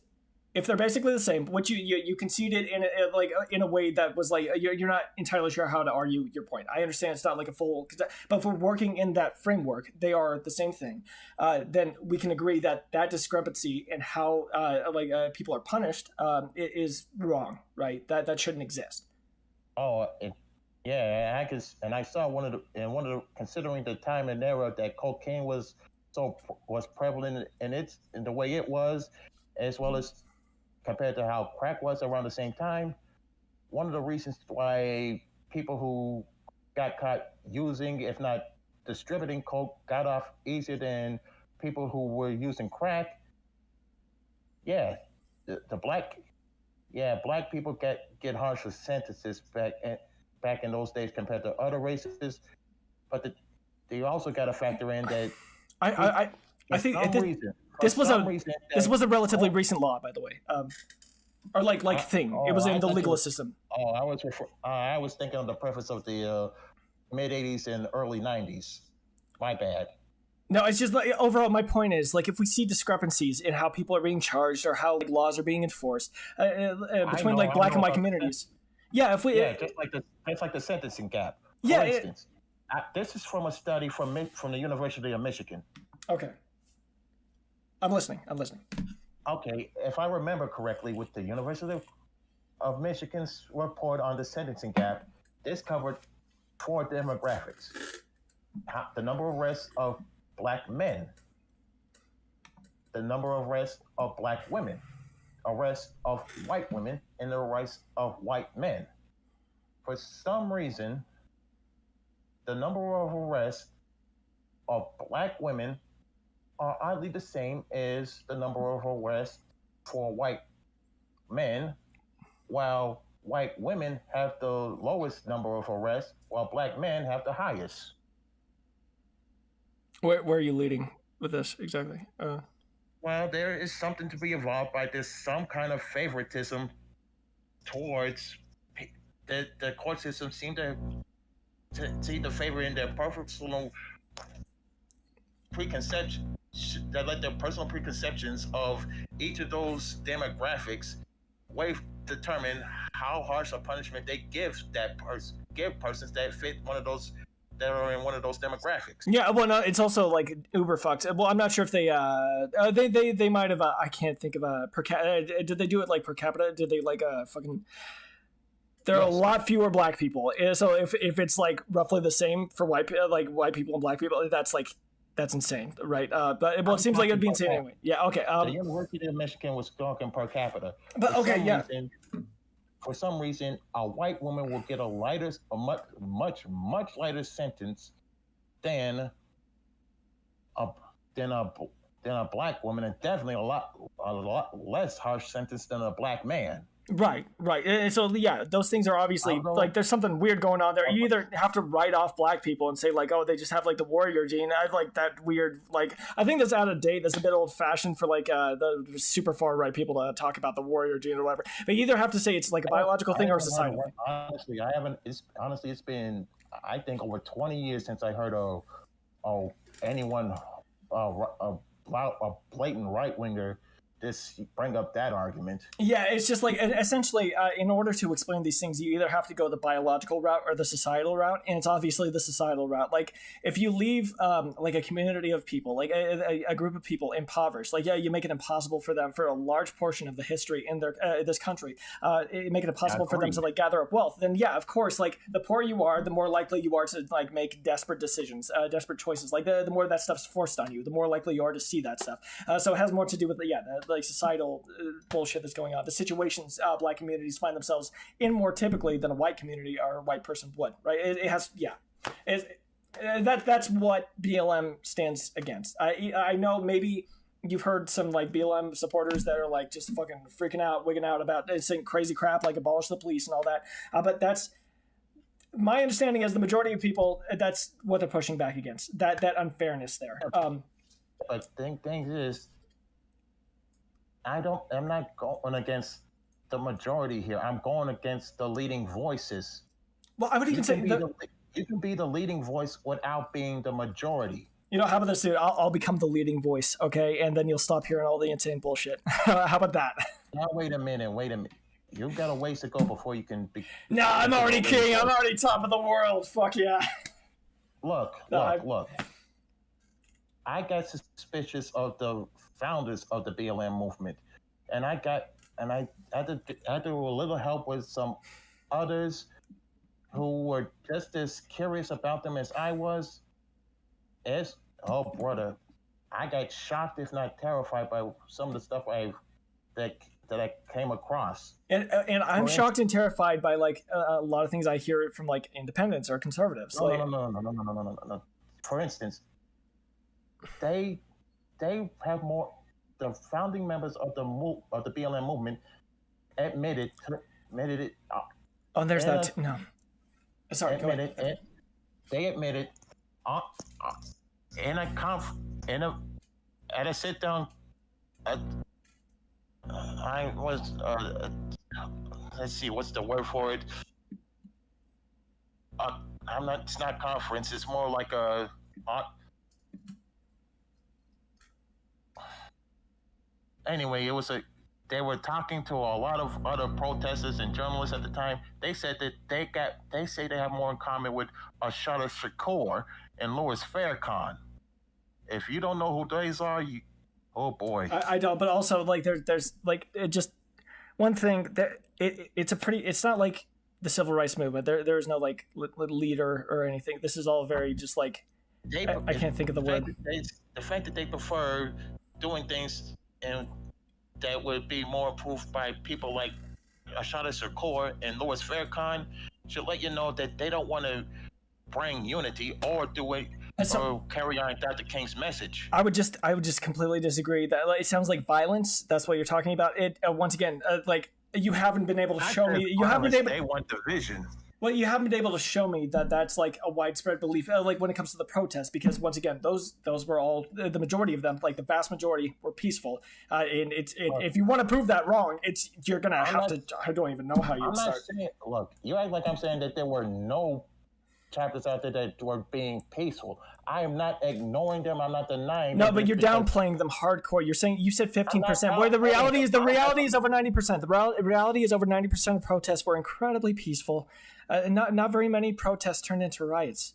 if they're basically the same, which you conceded in a way that was like you're not entirely sure how to argue your point. I understand it's not like a full, but if we're working in that framework, they are the same thing. Then we can agree that discrepancy in how people are punished is wrong, right? That shouldn't exist. Oh, yeah. I saw one of the considering the time and era that cocaine was prevalent in the way it was, as well as compared to how crack was around the same time. One of the reasons why people who got caught using, if not distributing coke, got off easier than people who were using crack. Yeah, black people get harsher sentences back in those days compared to other races. But they also got to factor in that I think this was a relatively recent law, by the way, or thing. It was in the legal system. Oh, I was thinking of the preface of the mid '80s and early '90s. My bad. No, it's just like overall. My point is like if we see discrepancies in how people are being charged or how like, laws are being enforced between like black and white communities. Just like the sentencing gap. For Yeah. instance, this is from a study from the University of Michigan. Okay. I'm listening. Okay, if I remember correctly, with the University of Michigan's report on the sentencing gap, this covered 4 demographics: the number of arrests of black men, the number of arrests of black women, arrests of white women, and the arrests of white men. For some reason, the number of arrests of black women are oddly the same as the number of arrests for white men, while white women have the lowest number of arrests, while black men have the highest. Where are you leading with this exactly? Well, there is something to be evolved by this, some kind of favoritism towards the court system seem to see the favor in their personal preconception, that let their personal preconceptions of each of those demographics determine how harsh a punishment they give persons that fit one of those that are in one of those demographics. Yeah, well, no, it's also like uber fucked. Well, I'm not sure if they might have. I can't think of a per capita. Did they do it like per capita? Did they like fucking? There are a lot fewer black people, so if it's like roughly the same for white people and black people, that's insane, right? But it seems like it'd be insane anyway. Yeah, okay. The University of Michigan was talking per capita. But For some reason, a white woman will get a much lighter sentence than a black woman, and definitely a lot less harsh sentence than a black man. Right, right. And so yeah, those things are obviously I'll go- like there's something weird going on there. You either have to write off black people and say like, oh, they just have like the warrior gene. I like that weird like I think that's out of date. That's a bit old fashioned for like the super far right people to talk about the warrior gene or whatever. But you either have to say it's like a biological thing or a societal thing. Honestly, I haven't. It's been I think over 20 years since I heard of anyone a blatant right winger just bring up that argument. Yeah, it's just like essentially, in order to explain these things, you either have to go the biological route or the societal route, and it's obviously the societal route. Like, if you leave like a community of people, like a group of people impoverished, like you make it impossible for them for a large portion of the history in their this country, make it impossible for them to like gather up wealth. Then yeah, of course, like the poorer you are, the more likely you are to like make desperate decisions, desperate choices. Like the more that stuff's forced on you, the more likely you are to see that stuff. So it has more to do with the like societal bullshit that's going on, the situations black communities find themselves in more typically than a white community or a white person would, right? It has, that's what BLM stands against. I know maybe you've heard some like BLM supporters that are like just fucking freaking out, wigging out about saying crazy crap like abolish the police and all that, but that's my understanding as the majority of people, that's what they're pushing back against, that unfairness there. But thing is, I'm not going against the majority here. I'm going against the leading voices. Well, I would even say you can be the leading voice without being the majority. You know, how about this, dude? I'll become the leading voice, okay? And then you'll stop hearing all the insane bullshit. How about that? Now, wait a minute. You've got a ways to go before you can be... No, I'm already king. I'm already top of the world. Fuck yeah. Look. I got suspicious of the founders of the BLM movement, and I had to do a little help with some others who were just as curious about them as I was. Oh brother, I got shocked, if not terrified, by some of the stuff that I came across. And I'm shocked and terrified by like a lot of things I hear from like independents or conservatives. No. For instance, they have more. The founding members of the BLM movement admitted it. Oh, there's that. No, sorry. They admitted at a sit down. I was let's see, what's the word for it? It's not conference. It's more like a. Anyway, they were talking to a lot of other protesters and journalists at the time. They said that they say they have more in common with Ashada Shakur and Louis Farrakhan. If you don't know who these are, oh boy. I don't, but also like there's like just one thing that it's not like the civil rights movement. There's no like leader or anything. This is all very just like I can't think of the word. The fact that they prefer doing things and that would be more approved by people like Ashada Shakur and Louis Farrakhan should let you know that they don't want to bring unity or do it or carry on Dr. King's message. I would just completely disagree. That it sounds like violence. That's what you're talking about. It once again, like you haven't been able to show me. You haven't been able. They want division. Well, you haven't been able to show me that that's like a widespread belief, like when it comes to the protests, because once again, those were all the majority of them, like the vast majority, were peaceful. And if you want to prove that wrong, you're gonna have to. I don't even know how you start. Look, you act like I'm saying that there were no chapters out there that were being peaceful. I am not ignoring them. I'm not denying them. No, but you're downplaying them hardcore. You said 15%, where the reality is over 90%. The reality is over 90% of protests were incredibly peaceful. Not very many protests turned into riots.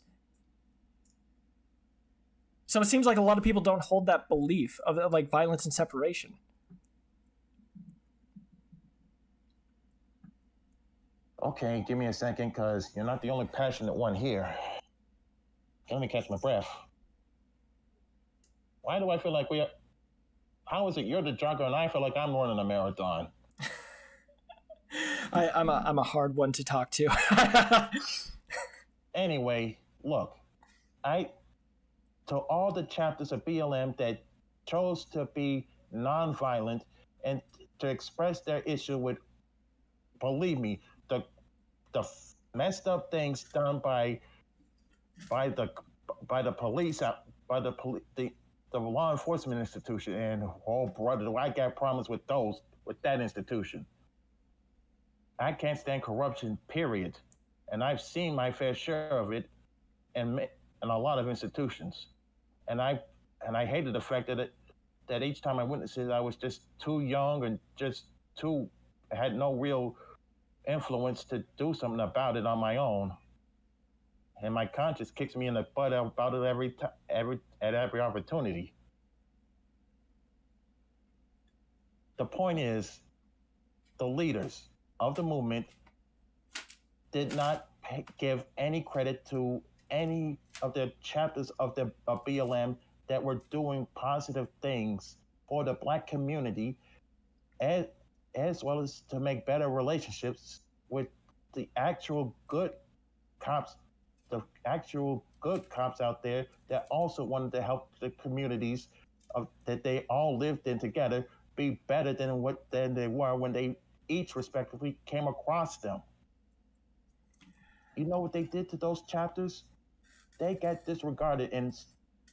So it seems like a lot of people don't hold that belief of like violence and separation. Okay, give me a second, because you're not the only passionate one here. Let me catch my breath. Why do I feel like how is it you're the jogger and I feel like I'm running a marathon? I'm a hard one to talk to. Anyway, look, to all the chapters of BLM that chose to be nonviolent and to express their issue with believe me, the messed up things done by the police the law enforcement institution, and oh brother, do I got problems with that institution. I can't stand corruption, period, and I've seen my fair share of it, in a lot of institutions, and I hated the fact that each time I witnessed it, I was just too young and just had no real influence to do something about it on my own. And my conscience kicks me in the butt about it at every opportunity. The point is, the leaders of the movement did not give any credit to any of the chapters of BLM that were doing positive things for the Black community, as well as to make better relationships with the actual good cops out there that also wanted to help the communities that they all lived in together be better than they were when they each respectively came across them. You know what they did to those chapters? They got disregarded, and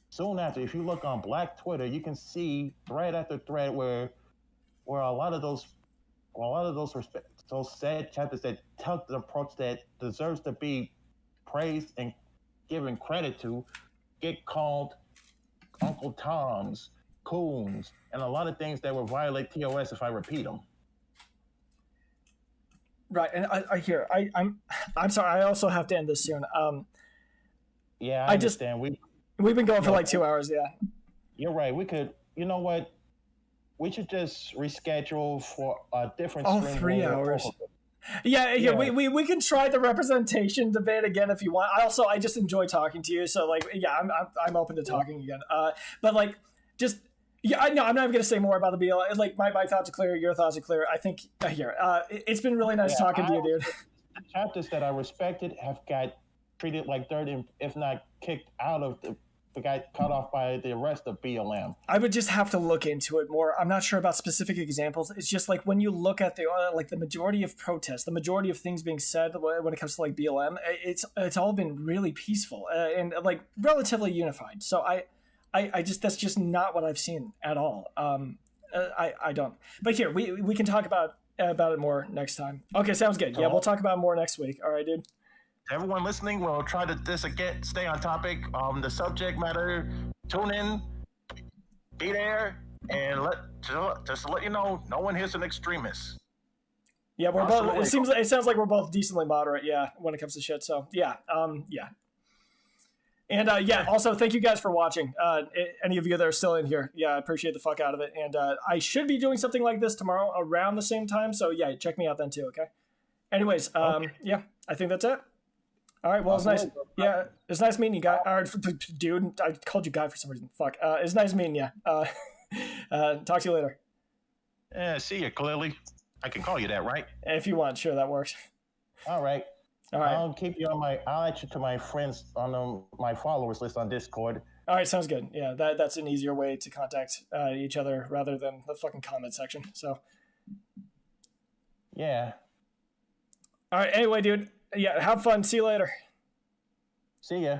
soon after, if you look on Black Twitter, you can see thread after thread where a lot of those sad chapters that took the approach that deserves to be praised and given credit to get called Uncle Toms, coons, and a lot of things that will violate TOS if I repeat them. Right, and I'm sorry. I also have to end this soon. Yeah, I understand. We've been going for like 2 hours. Yeah, you're right. We could. You know what? We should just reschedule for a different. Oh, 3 hours. Yeah. We can try the representation debate again if you want. I just enjoy talking to you. So like, yeah, I'm open to talking again. But like, just. Yeah, I know. I'm not even going to say more about the BLM. Like, my thoughts are clear. Your thoughts are clear. I think here. It's been really nice talking to you, dude. The chapters that I respected have got treated like dirt, if not kicked out of got cut off by the rest of BLM. I would just have to look into it more. I'm not sure about specific examples. It's just like when you look at the majority of protests, the majority of things being said when it comes to like BLM, it's all been really peaceful and like relatively unified. So I just that's just not what I've seen at all. I don't. But here we can talk about it more next time. Okay, sounds good. Yeah, we'll talk about it more next week. All right, dude. Everyone listening, we'll try to stay on topic. The subject matter. Tune in, be there, and just to let you know, no one here's an extremist. Yeah, we're both. It sounds like we're both decently moderate. Yeah, when it comes to shit. So yeah, yeah. And also thank you guys for watching. Any of you that are still in here, yeah, I appreciate the fuck out of it. And I should be doing something like this tomorrow around the same time. So yeah, check me out then too. Okay. Anyways, yeah, I think that's it. All right. Well, it's nice. Yeah, it's nice meeting you, guy. All right, dude, I called you guy for some reason. Fuck. It's nice meeting you. Talk to you later. Yeah, see you clearly. I can call you that, right? If you want, sure, that works. All right. All right. I'll add you to my friends on my followers list on Discord. All right, sounds good. Yeah, that's an easier way to contact each other rather than the fucking comment section. So. Yeah. All right. Anyway, dude. Yeah. Have fun. See you later. See ya.